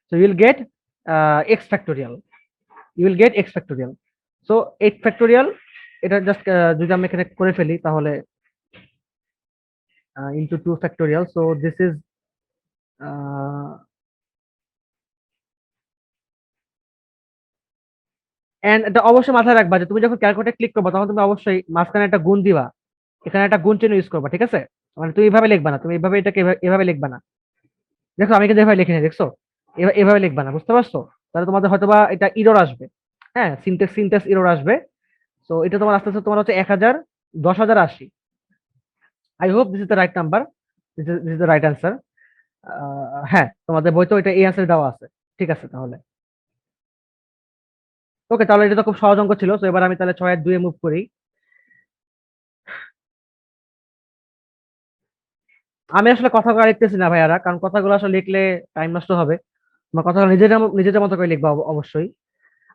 so you will get X factorial, you will get X factorial. So 8 factorial, এটা জাস্ট যদি আমি এখানে করে ফেলি তাহলে into 2 factorial, so this is and এটা অবশ্যই মাথায় রাখবা যে তুমি যখন ক্যালকুলেটর ক্লিক করবা তখন তুমি অবশ্যই মাঝখানে একটা গুণ দিবা, এখানে একটা গুণ চিহ্ন ইউজ করবা, ঠিক আছে। মানে তুমি এভাবে লিখবা না, তুমি এভাবে এটাকে এভাবে লিখবা না। দেখো আমি কিন্তু এভাবে লিখি না, দেখছো? এভাবে লিখবা না, বুঝতে পারছো? তাহলে তোমাদের হয়তোবা এটা ইরর আসবে। হ্যাঁ, সিনট্যাক্স ইরর আসবে। তো এটা তোমার আস্তে আস্তে তোমার হচ্ছে 1000, 10,080। I hope this is the right number, this is the right answer. হ্যাঁ, তোমাদের বই তো এটা এই অ্যান্সার দেওয়া আছে। ঠিক আছে তাহলে। ওকে, তাহলে এটা তো খুব সহজ অঙ্ক ছিল। তো এবার আমি তাহলে 6-2 মুভ করি। আমি আসলে কথাগুলো লিখতেছি না ভাইয়ারা, কারণ কথাগুলো আসলে লিখলে টাইম নষ্ট হবে। তোমার কথাগুলো নিজেদের মতো করে লিখবা অবশ্যই।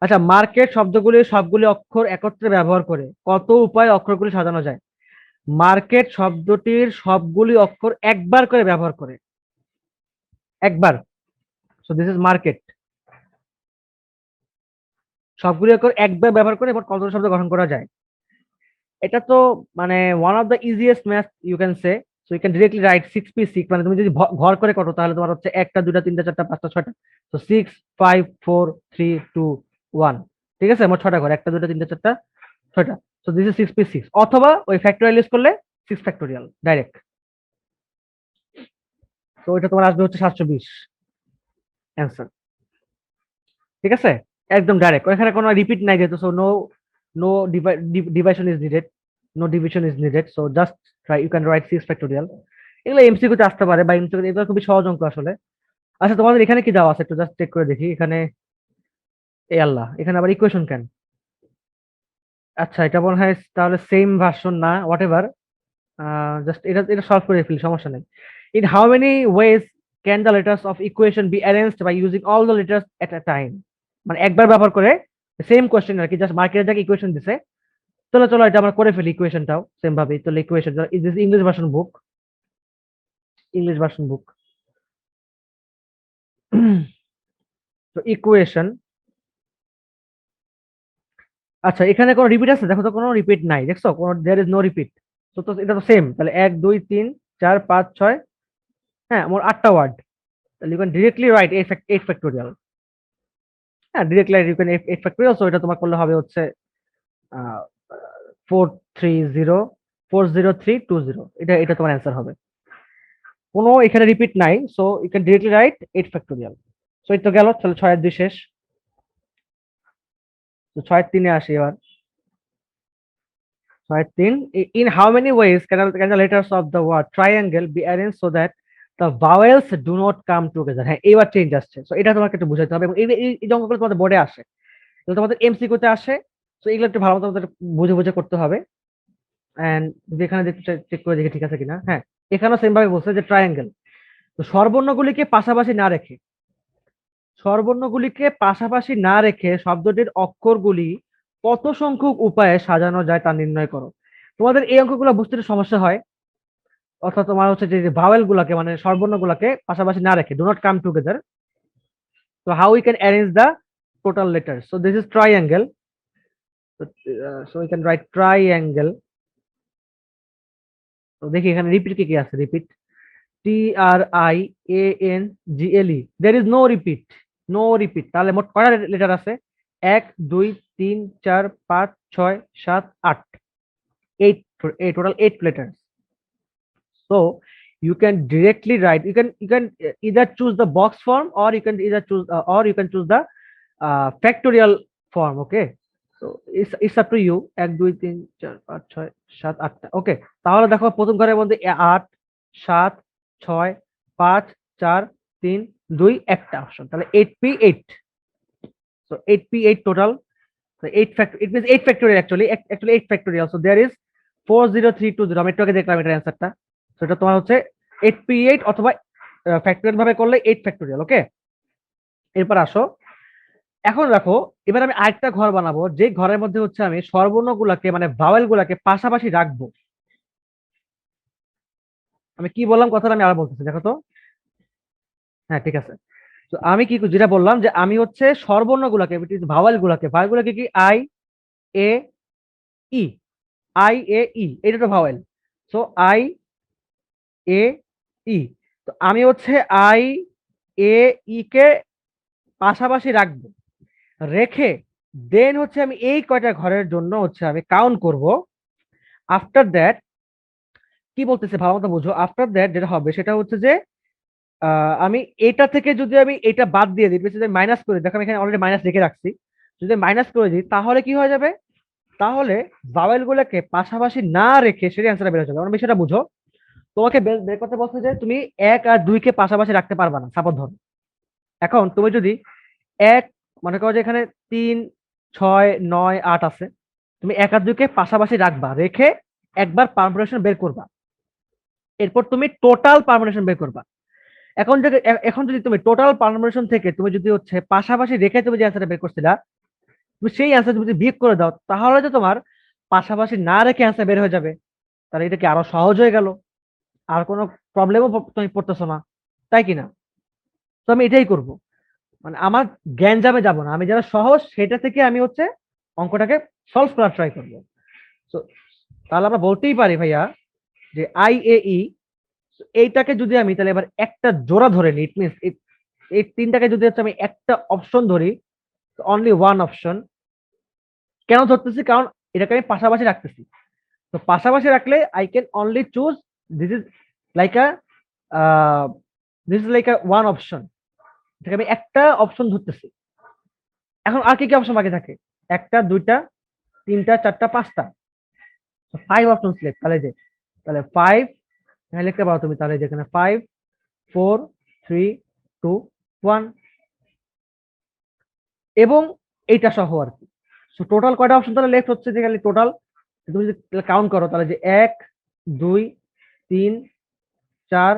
আচ্ছা, মার্কেট শব্দগুলি সবগুলি অক্ষর একত্রে ব্যবহার করে কত উপায়ে অক্ষরগুলি সাজানো যায়? মার্কেট শব্দটির সবগুলি অক্ষর একবার করে ব্যবহার করে, একবার। So this is market. সবগুলি অক্ষর একবার ব্যবহার করে এবার কত শব্দ গঠন করা যায়? এটা তো মানে one of the easiest math you can say. So you can directly write 6p6, মানে তুমি যদি ঘর করে করো তাহলে তোমার হচ্ছে একটা, দুটা, তিনটা, চারটা, পাঁচটা, ছয়টা। তো 6, 5, 4, 3, 2, 1। ঠিক আছে, আমার ছয়টা ঘর, একটা, দুটা, তিনটা, চারটা, ছয়টা। সো দিস ইজ 6p6, অথবা ওই ফ্যাক্টোরিয়াল ইউজ করলে 6 ফ্যাক্টোরিয়াল ডাইরেক্ট। তো এটা তোমার আসবে হচ্ছে 720 অ্যান্সার। ঠিক আছে, একদম ডাইরেক্ট, এখানে কোনো রিপিট নাই যেহেতু। So no, no division is needed, no division is needed. So just try, you can write 6 factorial. এগুলো এমসিকিউ তে আসতে পারে, বা এমসিকিউ, এগুলো খুবই সহজ অঙ্ক আসলে। আচ্ছা, তোমাদের এখানে কি দেওয়া আছে একটু জাস্ট চেক করে দেখি এখানে। এ আল্লাহ, এখানে আবার ইকুয়েশন কেন? আচ্ছা, এটা মনে হয় তাহলে সেম ভার্সন না, হোয়াট এভার। জাস্ট এটা এটা সলভ করে ফেলি, সমস্যা নেই। In how many ways can the letters of equation be arranged by using all the letters at a time? মানে একবার ব্যবহার করে, সেম কোশ্চেন আর কি, জাস্ট মার্কেটের যাকে ইকুয়েশন দিছে। চলো চলো, এটা আমরা করে ফেলি ইকুয়েশনটাও সেম ভাবে। তো ইকুয়েশন, is this English version book, English version book. তো ইকুয়েশন, আচ্ছা এখানে কোনো রিপিট আছে? দেখো তো কোনো রিপিট নাই, দেখছো? কোনো, দেয়ার ইজ নো রিপিট। তো তো এটা তো সেম, তাহলে 1, 2, 3, 4, 5, 6। হ্যাঁ, মোট 8টা ওয়ার্ড। তাহলে you can directly write 8 factorial. হ্যাঁ, directly you can 8 factorial. So এটা তোমার করলে হবে হচ্ছে 430, 40320। এটা এটা তোমার অ্যান্সার হবে। কোনো এখানে রিপিট নাই, so you can directly write 8 factorial. So এই তো গেল, তাহলে 6-2 শেষ। তো 6-3-এ আসি এবার। 6-3, in how many ways can the letters of the word triangle be arranged so that the vowels do not come together? হ্যাঁ, এইবার চেঞ্জ আসছে। সো এটা তোমাকে একটু বুঝাইতে হবে, এবং এই অঙ্কগুলো তোমাদের বোর্ডে আসে, এগুলো তোমাদের এমসিকিউ তে আসে। তো এগুলো একটু ভালো মতো তোমাদের বুঝে বুঝে করতে হবে। এন্ড যেখানে চেক করে দেখি ঠিক আছে কিনা। হ্যাঁ, এখানেও সেম ভাবে বলছে যে ট্রায়াঙ্গেল। তো স্বরবর্ণগুলিকে পাশাপাশি না রেখে, স্বরবর্ণগুলিকে পাশাপাশি না রেখে শব্দটির অক্ষরগুলি কত সংখ্যক উপায়ে সাজানো যায় তা নির্ণয় করো। তোমাদের এই অঙ্কগুলো বুঝতে একটু সমস্যা হয়, অর্থাৎ তোমার হচ্ছে যে ভাওয়েল গুলাকে, মানে স্বরবর্ণ গুলাকে পাশাপাশি না রেখে, ডু নট কাম টুগেদার। তো how we can arrange the total letter? So this is triangle. So we can write triangle. তো দেখি এখানে রিপিট কি কি আছে। Repeat, TRIANGLE, there is no repeat, no repeat. তাহলে মোট কয়টা লেটার আছে? 1, 2, 3, 4, 5, 6, 7, 8, 8, total 8 letter. So you can directly write. You can either choose the box form, or you can either choose or you can choose the factorial form. Okay. So it's up to you. 1, 2, 3, 4, 5, 6, 7, 8টা। ওকে, তাহলে দেখো প্রথম ঘরের মধ্যে 8, 7, 6, 5, 4, 3, 2 একটা option, তাহলে 8p8। So 8p8 total. So 8 factor, it means 8 factorial actually 8 factorial. So there is 40320। আমি একটু আগে দেখলাম এটার অ্যান্সারটা। সেটা তোমার হচ্ছে 8p8, অথবা ফ্যাক্টোরিয়াল ভাবে করলে 8 ফ্যাক্টোরিয়াল। ওকে, এরপর আসো, এখন দেখো, এবার আমি আরেকটা ঘর বানাবো, যে ঘরের মধ্যে হচ্ছে আমি স্বরবর্ণ গুলাকে, মানে ভাওয়েল গুলাকে পাশাপাশি রাখবো। আমি কি বললাম কথাটা আমি আবার বলতেছি, দেখো তো। হ্যাঁ, ঠিক আছে। তো আমি কি যেটা বললাম, যে আমি হচ্ছে স্বরবর্ণ গুলাকে, ভাওয়েল গুলাকে কি এ ই, I A E, এটা তো vowel. So I A E। তো আমি হচ্ছে I A E কে পাশাপাশি রাখবো, রেখে দেন হচ্ছে আমি এই কয়টা ঘরের জন্য হচ্ছে আমি কাউন্ট করব। আফটার দ্যাট কি বলতেছে ভালো মতো বুঝো। আফটার দ্যাট যেটা হবে সেটা হচ্ছে যে আমি এটা থেকে যদি আমি এটা বাদ দিয়ে দিই, যদি মাইনাস করে দিই, দেখো আমি এখানে অলরেডি মাইনাস রেখে রাখছি, যদি মাইনাস করে দিই তাহলে কি হয়ে যাবে, তাহলে ভাওয়েল গুলোকে পাশাপাশি না রেখে সেটা অ্যান্সার বের হয়ে যাবে। আমার বিষয়টা বুঝো। তোমাকে বের করতে বলছে যে তুমি 1 আর 2 কে পাশাপাশি রাখতে পারবা না, সাপোজ ধরো। এখন তুমি যদি এক, মনে করো যে এখানে 3, 6, 9, 8 আছে, তুমি 1 আর 2 কে পাশাপাশি রাখবা, রেখে একবার পারমুটেশন বের করবা, এরপর তুমি টোটাল পারমুটেশন বের করবা। এখন যদি তুমি টোটাল পারমুটেশন থেকে তুমি যদি হচ্ছে পাশাপাশি রেখে তুমি যে অ্যান্সারটা বের করছিলা, তুমি সেই অ্যান্সার যদি বিয়োগ করে দাও, তাহলে তো তোমার পাশাপাশি না রেখে অ্যান্সার বের হয়ে যাবে। তাহলে এটা কি আরো সহজ হয়ে গেল, আর কোনো প্রবলেমও তুমি পড়তেছো না, তাই কিনা? তো আমি এটাই করব, মানে আমার গ্যাঞ্জামে যাব না, আমি যারা সহজ সেটা থেকে আমি হচ্ছে অঙ্কটাকে সলভ করার ট্রাই করবো। তো তাহলে আমরা বলতেই পারি ভাইয়া যে IAE, এইটাকে যদি আমি তাহলে এবার একটা জোড়া ধরে নিই, ইট মিনস এই তিনটাকে যদি হচ্ছে আমি একটা অপশন ধরি, অনলি ওয়ান অপশন। কেন ধরতেছি, কারণ এটাকে আমি পাশাপাশি রাখতেছি। তো পাশাপাশি রাখলে I can only choose, this is like a this is like a one option, এটাকে আমি একটা অপশন ধরতেছি। এখন আর কি কি অপশন বাকি থাকে, একটা, দুইটা, তিনটা, চারটা, পাঁচটা, 5 অপশন সিলেক্ট। তাহলে 5 এখানে লিখতে পারো তুমি, তাহলে যেখানে 5, 4, 3, 2, 1 এবং এইটা সহ আর কি। টোটাল কয়টা অপশন তাহলে লেফট হচ্ছে, যে টোটাল তুমি যদি কাউন্ট করো তাহলে যে 1, 2, 3, 4,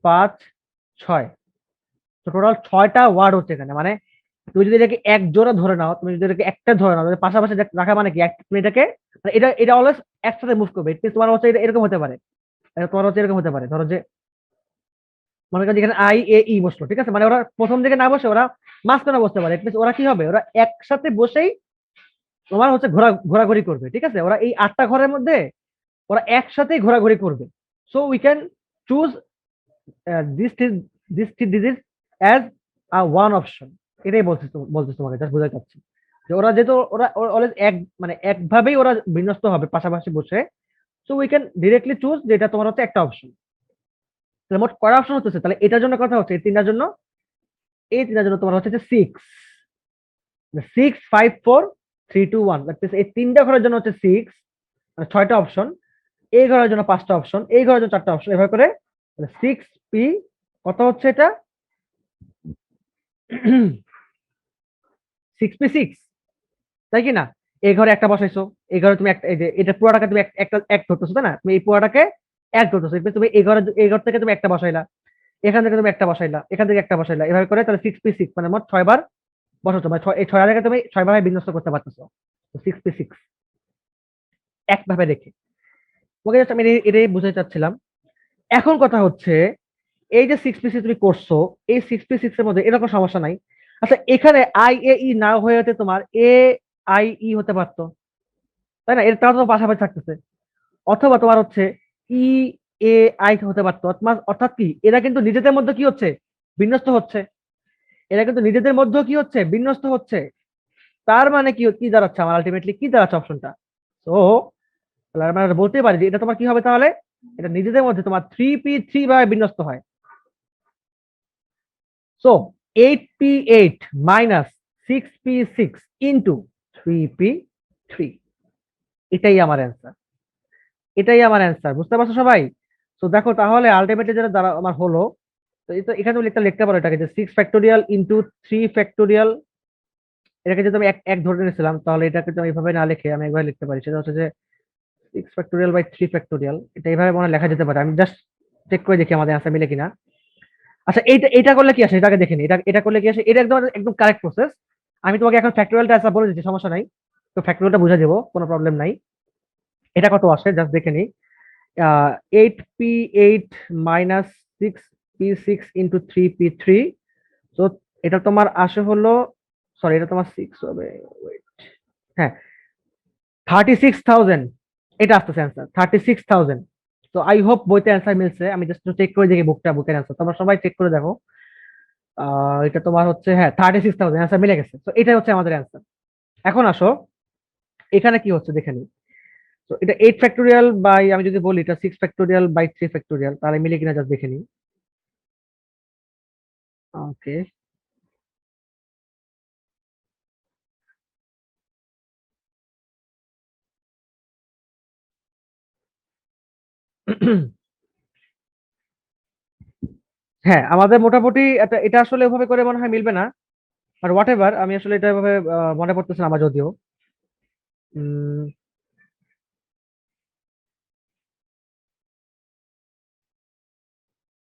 5, 6, তো টোটাল 6টা ওয়ার্ড হচ্ছে এখানে। মানে তুমি যদি এটাকে এক জোড়া ধরে নাও, তুমি যদি এটাকে একটা ধরে নাও, পাশাপাশি রাখা মানে কি, তুমি এটাকে মানে এটা এটা অলওয়েজ একসাথে মুভ করবে। তোমার হচ্ছে এটা এরকম হতে পারে, তোমার হচ্ছে এরকম হতে পারে, ধরো যে মনে করো যেখানে IAE বসলো, ঠিক আছে, মানে ওরা প্রথম দিকে না বসে ওরা মাঝখানে বসতে পারে। ওরা কি হবে, ওরা একসাথে বসেই তোমার হচ্ছে ঘোরাঘুরি করবে, ঠিক আছে, ওরা এই 8টা ঘরের মধ্যে ওরা একসাথেই ঘোরাঘুরি করবে। So we can choose this disease as one option. এটাই বলতেছি তোমাকে, জাস্ট বোঝাতে চাচ্ছি যে ওরা যেহেতু ওরা অলওয়েজ এক মানে একভাবেই ওরা বিন্যস্ত হবে পাশাপাশি বসে। So we can directly choose যেটা তোমার হচ্ছে একটা অপশন। তাহলে মোট কয়টা অপশন হচ্ছে, তাহলে এটার জন্য কথা হচ্ছে এই তিনটার জন্য তোমার হচ্ছে যে 6, 5, 4, 3, 2, 1 লাগতেছে। এই তিনটা ঘরের জন্য হচ্ছে 6, মানে 6টা অপশন। এই ঘরের জন্য 5টা অপশন, এই ঘরের জন্য 4টা অপশন, এভাবে করে 6P কত হচ্ছে এটা 6P6, তাই কি না? এই ঘরে একটা বসাইছো, এই ঘরে তুমি একটা, এই যে এটা পুরোটাকে তুমি একটা এক ধরতেছো, তাই না, তুমি এই পুরোটাকে এক ধরতেছো, তুমি এই ঘর থেকে তুমি একটা বসাইলা, এখান থেকে তুমি একটা বসাইলা, এখান থেকে একটা বসাইলা, এভাবে করে তাহলে 6P6 মানে মোট 6বার বসাচ্ছো, মানে এই 6 জায়গায় তুমি 6 ভাবে বিন্যস্ত করতে পারতেছো। 6P6 একভাবে রেখে, ওকে, জাস্ট আমি এটাই বুঝাতে চাচ্ছিলাম। এখন কথা হচ্ছে, এই যে 6P6 তুমি করছো, এই 6P6 এর মধ্যে এরকম সমস্যা নাই। আচ্ছা, এখানে IAE না হয়ে তোমার AIE হতে পারতো, তাই না, এর তারা তো পাশাপাশি থাকতেছে। অথবা তোমার হচ্ছে EAI হতে পারতো, অর্থাৎ কি, এরা কিন্তু নিজেদের মধ্যে কি হচ্ছে, বিন্যস্ত হচ্ছে। এরা কিন্তু নিজেদের মধ্যে কি হচ্ছে, বিন্যস্ত হচ্ছে। তার মানে কি কি দাঁড়াচ্ছে, আমার আলটিমেটলি কি দাঁড়াচ্ছে অপশনটা। তো আমরা বলতে পারি যে এটা তোমার কি হবে তাহলে, এটা নিজেদের মধ্যে তোমার 3P3 ভাবে বিন্যস্ত হয়। So 8P8 minus 6P6 into 3P3, এটাই আমার অ্যান্সার, এটাই আমার অ্যান্সার। বুঝতে পারছো সবাই? তো দেখো তাহলে আলটিমেটলি যেটা দ্বারা আমার হলো, তো এই তো এখানে তুমি লিখতে পারো এটাকে যে 6 ফ্যাক্টোরিয়াল ইন্টু 3 ফ্যাক্টোরিয়াল। এটাকে যদি আমি এক এক ধরে নিয়েছিলাম, তাহলে এটাকে তো এইভাবে না লিখে আমি একবার লিখতে পারি, সেটা হচ্ছে যে 6 ফ্যাক্টোরিয়াল/3 ফ্যাক্টোরিয়াল, এটা এইভাবে মনে হয় লেখা যেতে পারে। আমি জাস্ট চেক করে দেখি আমাদের অ্যান্সার মিলে কিনা। আচ্ছা, এইটা এটা করলে কি আসে, এটাকে দেখে নি, এটা এটা করলে কি আসে, এটা একদম একদম কারেক্ট প্রসেস। আমি তোমাকে এখন ফ্যাক্টোরিয়ালটা আনসার বলে দিচ্ছি, সমস্যা নাই। তো ফ্যাক্টোরিয়ালটা বুঝে দেবো, কোনো প্রবলেম নাই। এটা কত আসে জাস্ট দেখে নিই। 8P8 minus 6P6 into 3P3। তো এটা তোমার আসে হলো, সরি এটা তোমার 6 হবে, wait, হ্যাঁ 36,000, এটা আসতেছে অ্যান্সার 36,000। তো আই হোপ বইতে অ্যান্সার মিলছে, আমি জাস্ট চেক করে দেখি বুকের অ্যান্সার, তোমরা সবাই চেক করে দেখো। এটা তোমার হচ্ছে হ্যাঁ 36,000, অ্যান্সার মিলে গেছে। তো এটাই হচ্ছে আমাদের অ্যান্সার। এখন আসো, এখানে কি হচ্ছে দেখে নিই। তো এটা 8 ফ্যাক্টোরিয়াল বাই, আমি যদি বলি এটা 6 ফ্যাক্টোরিয়াল বাই 3 ফ্যাক্টোরিয়াল, তাহলে মিলে কিনা জাস্ট দেখে নিই। ওকে। হ্যাঁ, আমাদের মোটামুটি এটা এটা আসলে ওভাবে করে মনে হয় মিলবে না, আর হোয়াট এভার, আমি আসলে এটা এভাবে মনে পড়তেছে না আমার যদিও। উম,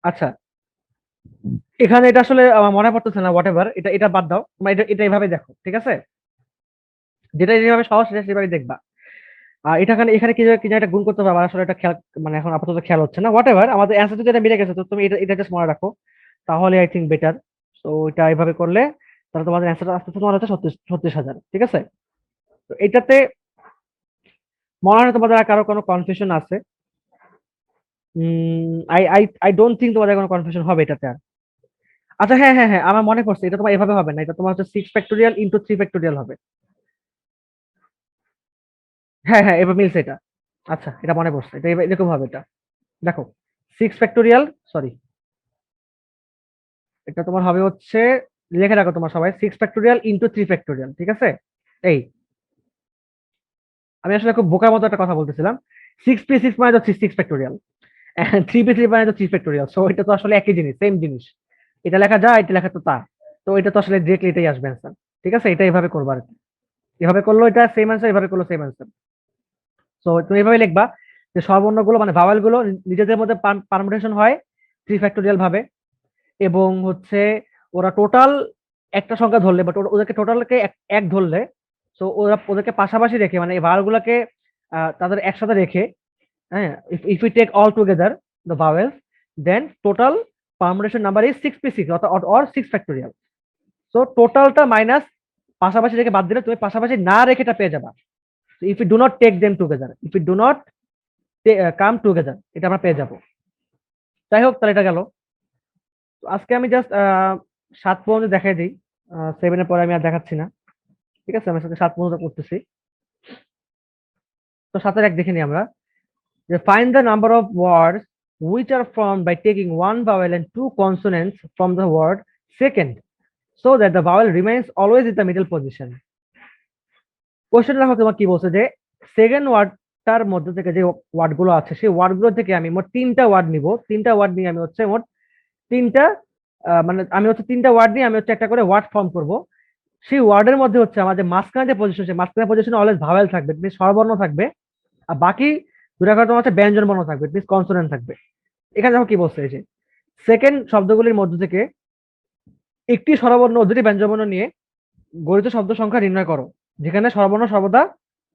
আচ্ছা, এখানে এটা আসলে আমার মনে পড়তেছে না, হোয়াট এভার, এটা এটা বাদ দাও, তোমরা এটা এটা এইভাবে দেখো, ঠিক আছে? যেটা যেভাবে সহজ সেটা সেভাবে দেখবা। আর এটা এখানে এখানে কি কি যেন একটা গুণ করতে হবে, আমার আসলে এটা খেয়াল, মানে এখন আপাতত খেয়াল হচ্ছে না। হোয়াট এভার, আমাদের অ্যান্সার যদি এটা মিলে গেছে, তো তুমি এটা এটা জাস্ট মনে রাখো, তাহলে আই থিঙ্ক বেটার। তো এটা এইভাবে করলে তাহলে তোমাদের অ্যান্সারটা আসতে তোমার হচ্ছে 36,000, ঠিক আছে? তো এটাতে মনে হয় না তোমাদের আর কারো কোনো কনফিউশন আছে। I I I don't think তোমাদের কোনো কনফিউশন হবে এটাতে আর। আচ্ছা, হ্যাঁ হ্যাঁ হ্যাঁ, আমার মনে পড়ছে, এটা তোমার এভাবে হবে না, এটা তোমার হচ্ছে 6 ফ্যাক্টোরিয়াল ইন্টু 3 ফ্যাক্টোরিয়াল হবে। হ্যাঁ হ্যাঁ, এবার মিলছে এটা। আচ্ছা, এটা মনে পড়ছে, এটা এরকম হবে এটা। দেখো, 6 ফ্যাক্টোরিয়াল, সরি, এটা তোমার হবে হচ্ছে, লিখে রাখো তোমার সবাই, 6 ফ্যাক্টোরিয়াল ইন্টু 3 ফ্যাক্টোরিয়াল, ঠিক আছে? এই, আমি আসলে খুব বোকার মতো একটা কথা বলতেছিলাম। 6 পি 6 মানে তো 6 ফ্যাক্টোরিয়াল, 3 পি 3 মানে তো 3 ফ্যাক্টোরিয়াল, সো এটা তো আসলে একই জিনিস, সেম জিনিস। এটা লেখা যায়, এটা লেখা তো তা। তো এটা তো আসলে ডিরেক্টলি এটাই আসবে অ্যান্সার। ঠিক আছে, এটা এভাবে করবা আর কি। এভাবে করলো এটা সেম অ্যান্সার, এভাবে করলো সেম অ্যান্সার। সো তুমি এভাবে লিখবা যে স্বরবর্ণগুলো মানে ভাওয়েল গুলো নিজেদের মধ্যে পারমুটেশন হয় 3 ফ্যাক্টোরিয়াল ভাবে, এবং হচ্ছে ওরা টোটাল একটা সংখ্যা ধরলে, বাট ওদেরকে টোটালকে এক ধরলে, তো ওরা ওদেরকে পাশাপাশি রেখে, মানে এই ভাওয়েল গুলাকে তাদের একসাথে রেখে, হ্যাঁ, if you take all together the vowels, then total permutation number is 6 P 6 or 6 factorial. So টোটালটা মাইনাস পাশাপাশি রেখে বাদ দিলে তুমি পাশাপাশি না রেখে এটা পেয়ে যাবা। If you do not take them together, if you do not come together, এটা আমরা পেয়ে যাবো। যাই হোক, তাহলে এটা গেল। তো আজকে আমি জাস্ট 7 পর্যন্ত দেখাই দিই, 7-এর পরে আমি আর দেখাচ্ছি না। ঠিক আছে, আমি সাথে 7 পর্যন্ত করতেছি। তো 7-এর 1 দেখে নিই আমরা, যে find the number of words which are formed by taking one vowel and two consonants from the word second, so that the vowel remains always in the middle position. Question দেখো তোমার কি বলছে, যে সেকেন্ড ওয়ার্ডটার মধ্যে থেকে যে word গুলো আছে, সেই ওয়ার্ড গুলো থেকে আমি মোট 3টা ওয়ার্ড নিব। 3টা ওয়ার্ড নিয়ে আমি হচ্ছে মোট 3টা, মানে আমি হচ্ছে 3টা ওয়ার্ড নিয়ে আমি হচ্ছে একটা করে ওয়ার্ড ফর্ম করব। সেই ওয়ার্ডের মধ্যে হচ্ছে আমাদের মাঝখানে যে পজিশন, সেই মাঝখানে পজিশনে অলওয়েজ ভাওয়েল থাকবে, মিনস স্বরবর্ণ থাকবে। আর বাকি দুটা করে তোমার হচ্ছে ব্যঞ্জন বর্ণ থাকবে, মিনস কনসোনেন্ট থাকবে। এখানে দেখো কি বলছে, এই যে সেকেন্ড শব্দগুলির মধ্যে থেকে একটি স্বরবর্ণ ও দুটি ব্যঞ্জনবর্ণ নিয়ে গঠিত শব্দ সংখ্যা নির্ণয় করো, যেখানে স্বরবর্ণ সর্বদা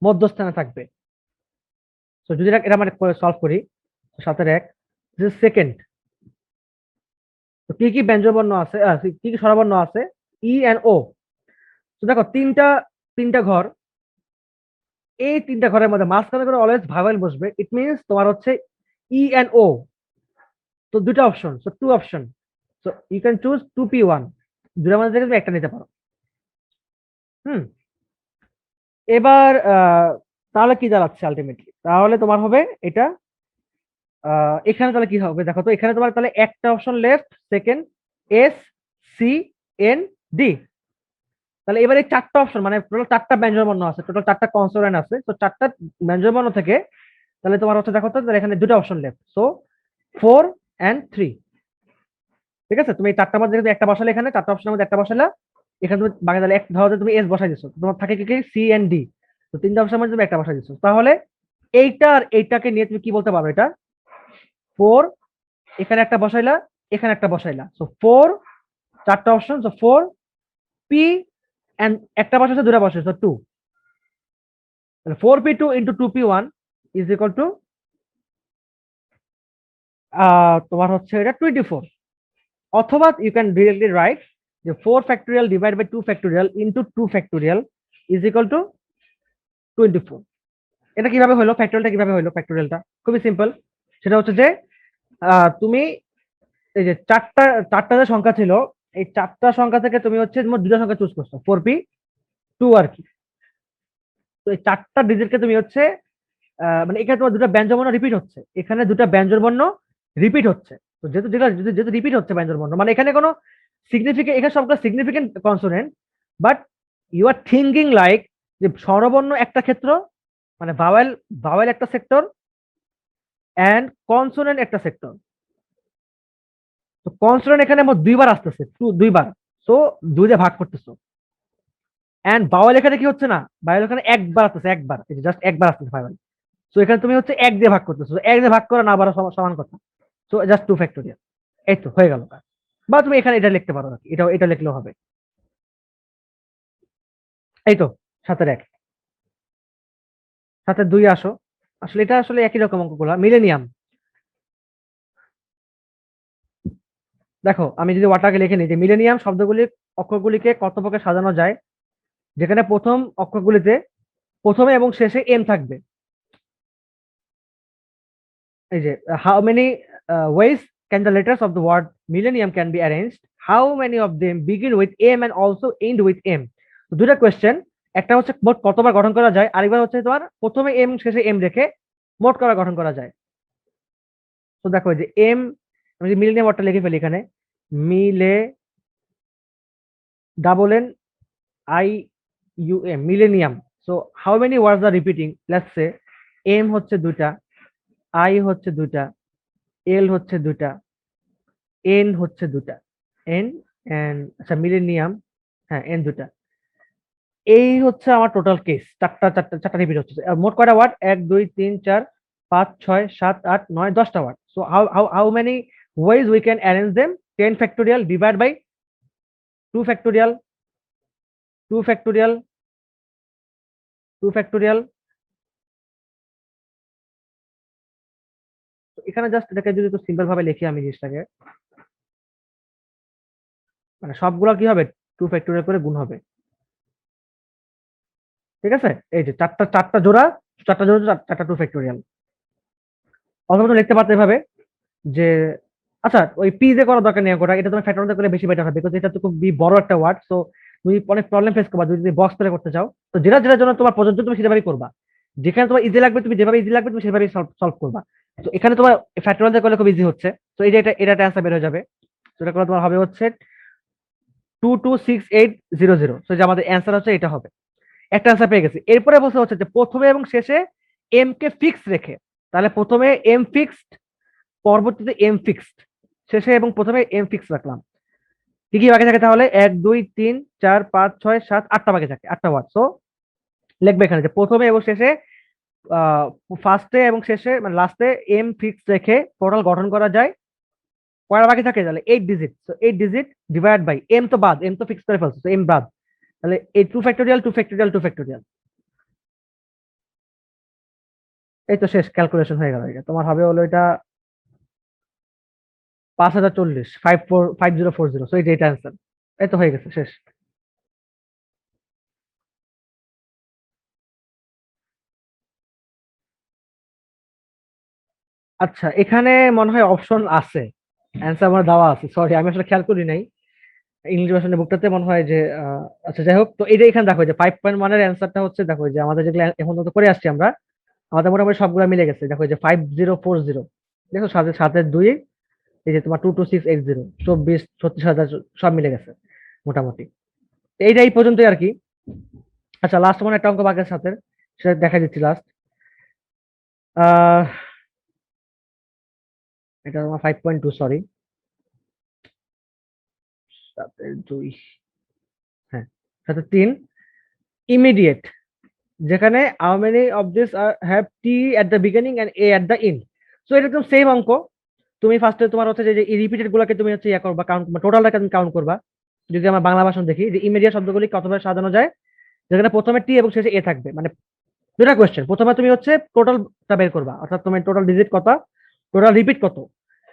মধ্যস্থানে থাকবে। তো যদি এটা মানে সলভ করি, 7-এর 1, সেকেন্ড, তো কি কি ব্যঞ্জনবর্ণ আছে, কি কি স্বরবর্ণ আছে, ই এন্ড ও। তো দেখো তিনটা তিনটা ঘর, এই 3টা ঘরের মধ্যে মাঝখানে করে অলওয়েজ ভাওয়েল বসবে, ইট মিনস তোমার হচ্ছে ই এন্ড ও। তো দুটো অপশন, so two option, so you can choose 2 P 1, দুটার মধ্যে থেকে তুমি একটা নিতে পারো। হুম। এবার তাহলে কি দাঁড়াচ্ছে আলটিমেটলি, তাহলে তোমার হবে এটা, এখানে তাহলে কি হবে দেখো তো, এখানে তোমার তাহলে একটা option left, second, S, C, N, D. তাহলে এবারে 4টা অপশন, মানে টোটাল 4টা ব্যঞ্জনবর্ণ আছে, টোটাল 4টা কনসোনেন্ট আছে, তো 4টা ব্যঞ্জনবর্ণ থেকে তাহলে তোমার হচ্ছে দেখো তো, তাহলে এখানে দুটো অপশন লেফট, সো 4 and 3। ঠিক আছে, তুমি এই 4টার মধ্যে যদি একটা বসালে, এখানে 4টা অপশনের মধ্যে একটা বসালে, এখানে তুমি বাকি তাহলে এক ধরো যে তুমি এস বসাই দিছো, তোমার থাকে কি কি সি এন্ড ডি। তো 3টা অপশনের মধ্যে তুমি একটা বসাই দিছো, তাহলে এইটা আর এইটাকে নিয়ে তুমি কি বলতে পারো, এটা 4, এখানে একটা বসাইলা, এখানে একটা বসাইলা, সো 4, 4টা অপশন, সো 4 পি, এন্ড একটা বসাইছো, দুটা বসাইছো 2, তাহলে 4 P 2 into 2 P 1 is equal two তোমার হচ্ছে এটা 24। অথবা ইউ ক্যান ডিরেক্টলি রাইট যে 4 factorial divide by 2 factorial into 2 factorial is equal to 24। এটা কিভাবে হলো, ফ্যাক্টোরিয়ালটা কিভাবে হলো, ফ্যাক্টোরিয়ালটা খুবই সিম্পল। সেটা হচ্ছে যে তুমি এই যে চারটা চারটা যে সংখ্যা ছিল, এই 4টা সংখ্যা থেকে তুমি হচ্ছে মোট দুটো সংখ্যা চুজ করছো, 4 P 2 আর কি। তো এই 4টা ডিজিটকে তুমি হচ্ছে মানে এখানে তোমার দুটো ব্যঞ্জনবর্ণ রিপিট হচ্ছে, এখানে দুটো ব্যঞ্জনবর্ণ রিপিট হচ্ছে। তো যেহেতু যেটা যেহেতু রিপিট হচ্ছে ব্যঞ্জনবর্ণ, মানে এখানে কোনো সিগনিফিকেন্ট, এখানে সবগুলো significant consonant, but you are thinking like যে স্বরবর্ণ একটা ক্ষেত্র, মানে ভাওয়েল, ভাওয়েল একটা সেক্টর অ্যান্ড কনসোনেন্ট একটা সেক্টর। তো কনসোনেন্ট এখানে মোট দুইবার আসতেছে, দুইবার, সো দুই দিয়ে ভাগ করতেছো। এন্ড বাওয়াল এখানে কি হচ্ছে না, বাওয়াল এখানে একবার আসতেছে, একবার, এই যে জাস্ট একবার আসতেছে বাওয়াল। সো এখানে তুমি হচ্ছে এক দিয়ে ভাগ করতেছো, এক দিয়ে ভাগ করা না বাড়া সমান কথা। সো জাস্ট 2 ফ্যাক্টোরিয়াল, এই তো হয়ে গেল কাজ। বা তুমি এখানে এটা লিখতে পারো আর কি, এটা লিখলেও হবে। এই তো 7-1, 7-2 আসো। আসলে এটা আসলে একই রকম অঙ্কগুলো, মিলেনিয়াম। দেখো আমি যদি ওয়াটাকে লিখে নিই যে মিলেনিয়াম শব্দগুলি অক্ষরগুলিকে কত প্রকার সাজানো যায়, যেখানে প্রথম অক্ষরগুলিতে প্রথমে এবং শেষে এম থাকবে। এই যে how many ways can the letters of the word millennium can be arranged, how many of them begin with M and also end with M. তো দুটা কোয়েশ্চেন, একটা হচ্ছে মোট কতবার গঠন করা যায়, আরেকবার হচ্ছে তোমার প্রথমে এম শেষে এম রেখে মোট কবার গঠন করা যায়। তো দেখো যে এম, আমি যে মিলেনিয়াম ওয়ার্ডটা লিখে ফেলি এখানে, মিলে double N I U M, millennium. So how many words are repeating, let's say M হচ্ছে দুইটা, আই হচ্ছে দুইটা, এল হচ্ছে দুইটা, এন হচ্ছে দুটা, এন এন্ড আচ্ছা মিলেনিয়াম, হ্যাঁ এন দুটা। এই হচ্ছে আমার টোটাল কেস, চারটা রিপিট হচ্ছে। মোট কয়টা ওয়ার্ড, 1 2 3 4 5 6 7 8 9 10টা word. So how many ways we can arrange them, 10 factorial divide by 2 factorial, 2 factorial, 2 factorial. এখানে জাস্ট এটাকে যদি একটু সিম্পল ভাবে লিখি আমি জিনিসটাকে, মানে সবগুলো কি হবে, 2 ফ্যাক্টোরিয়াল করে গুণ হবে। ঠিক আছে, এই যে চারটা চারটা জোড়া, চারটা জোড়া, চারটা 2 ফ্যাক্টোরিয়াল। অথবা তুমি লিখতে পারতে এভাবে যে, আচ্ছা ওই পি দিয়ে করার দরকার নেই অঙ্কটা, এটা তোমার ফ্যাক্টর করে বেশি বেটার হবে, বিকজ এটা তো খুব বড় একটা ওয়ার্ড। সো তুমি অনেক প্রবলেম ফেস করবা যদি বক্স করে করতে চাও। তো যেটা যেটার জন্য তোমার প্রযোজ্য তুমি সেভাবেই করবা, যেখানে তোমার ইজি লাগবে, তুমি যেভাবে ইজি লাগবে তুমি সেভাবেই সলভ করবা। তো এখানে তোমার ফ্যাক্টর দিয়ে করলে খুব ইজি হচ্ছে। তো এই যে এটা অ্যান্সার বের হয়ে যাবে। তো এটা করলে তোমার হবে হচ্ছে 226800। তো যে আমাদের অ্যান্সার হচ্ছে এটা হবে, একটা অ্যান্সার পেয়ে গেছি। এরপরে বলতে হচ্ছে যে প্রথমে এবং শেষে এম কে ফিক্স রেখে, তাহলে প্রথমে এম ফিক্সড, পরবর্তীতে এম ফিক্সড, শেষে এবং প্রথমে এম ফিক্স রাখলাম। কি কি বাকি থাকে তাহলে, 1 2 3 4 5 6 7 8টা বাকি থাকে, 8টা ওয়ার্ড। সো লিখবে এখানে যে প্রথমে এবং শেষে, ফার্স্টে এবং শেষে মানে লাস্টে এম ফিক্স রেখে টোটাল গঠন করা যায়। কয়টা বাকি থাকে তাহলে 8 digit. So 8 digit divide by M তো বাদ, এম তো ফিক্স করে ফেলছে, তো এম বাদ, তাহলে এই 2 ফ্যাক্টোরিয়াল 2 ফ্যাক্টোরিয়াল 2 ফ্যাক্টোরিয়াল। এই তো শেষ, ক্যালকুলেশন হয়ে গেল। এটা তোমার হবে হলো এটা 5040, 5040। সো এটা অ্যান্সার, এই তো হয়ে গেছে, শেষ। আচ্ছা এখানে মনে হয় অপশন আছে, অ্যান্সার আমার দেওয়া আছে, সরি আমি আসলে খেয়াল করি নাই ইংলিশ ভার্সনের বুকটাতে মনে হয় যে আচ্ছা যাই হোক। তো এটা এখানে দেখো যে 5.1 এর অ্যান্সারটা হচ্ছে, দেখো যে আমাদের যেগুলো এখন তো করে আসছি আমরা, আমাদের মোটামুটি সবগুলো মিলে গেছে। দেখো যে 5040, দেখো সাথে সাথে দুই, এই যে তোমার 22680, 24-36,000 সব মিলে গেছে মোটামুটি। এইটা এই পর্যন্তই আর কি। আচ্ছা লাস্ট মনে হয় একটা অঙ্ক বাকি সাথে, সেটা দেখা দিচ্ছি লাস্ট। আহ এটা তোমার 5.2, সরি, 7-2, হ্যাঁ 7-3, ইমিডিয়েট, যেখানে how many of this are have T at the beginning and A at the end. সো এটা একদম সেম অঙ্ক। তুমি ফার্স্টে তোমার হচ্ছে যে রিপিটেড গুলোকে তুমি হচ্ছে ইয়া করবা, কাউন্ট, টোটালটাকে তুমি কাউন্ট করবা। যদি আমরা বাংলা ভাষণ দেখি যে ইমিডিয়েট শব্দগুলি কতভাবে সাজানো যায়, যেখানে প্রথমে টি এবং শেষে এ থাকবে, মানে দুটা কোয়েশ্চেন, প্রথমে তুমি হচ্ছে টোটালটা বের করবা, অর্থাৎ তোমার টোটাল ডিজিট কত, টোটাল রিপিট কত,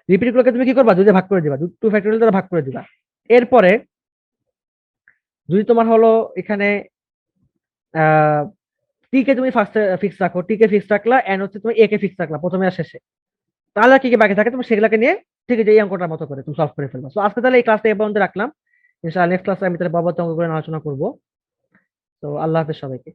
রিপিট গুলোকে তুমি কি করবা, দুই দিয়ে ভাগ করে দিবা, 2 ফ্যাক্টোরিয়াল দ্বারা ভাগ করে দিবা। এরপরে যদি তোমার হলো এখানে টি কে তুমি ফার্স্টে ফিক্স রাখো, টি কে ফিক্স রাখলা, এন্ড হচ্ছে তুমি এ কে ফিক্স রাখলা প্রথমে আর শেষে, তাহলে আর কি কি বাকি থাকে তুমি সেগুলোকে নিয়ে ঠিক আছে এই অঙ্কটার মতো করে তুমি সলভ করে ফেলবা। তো আজকে তাহলে এই ক্লাসটা এই পর্যন্ত রাখলাম, ইনশাআল্লাহ নেক্সট ক্লাসে আমি তাহলে বাবা অঙ্কগুলো আলোচনা করবো। তো আল্লাহ হাফেজ সবাইকে।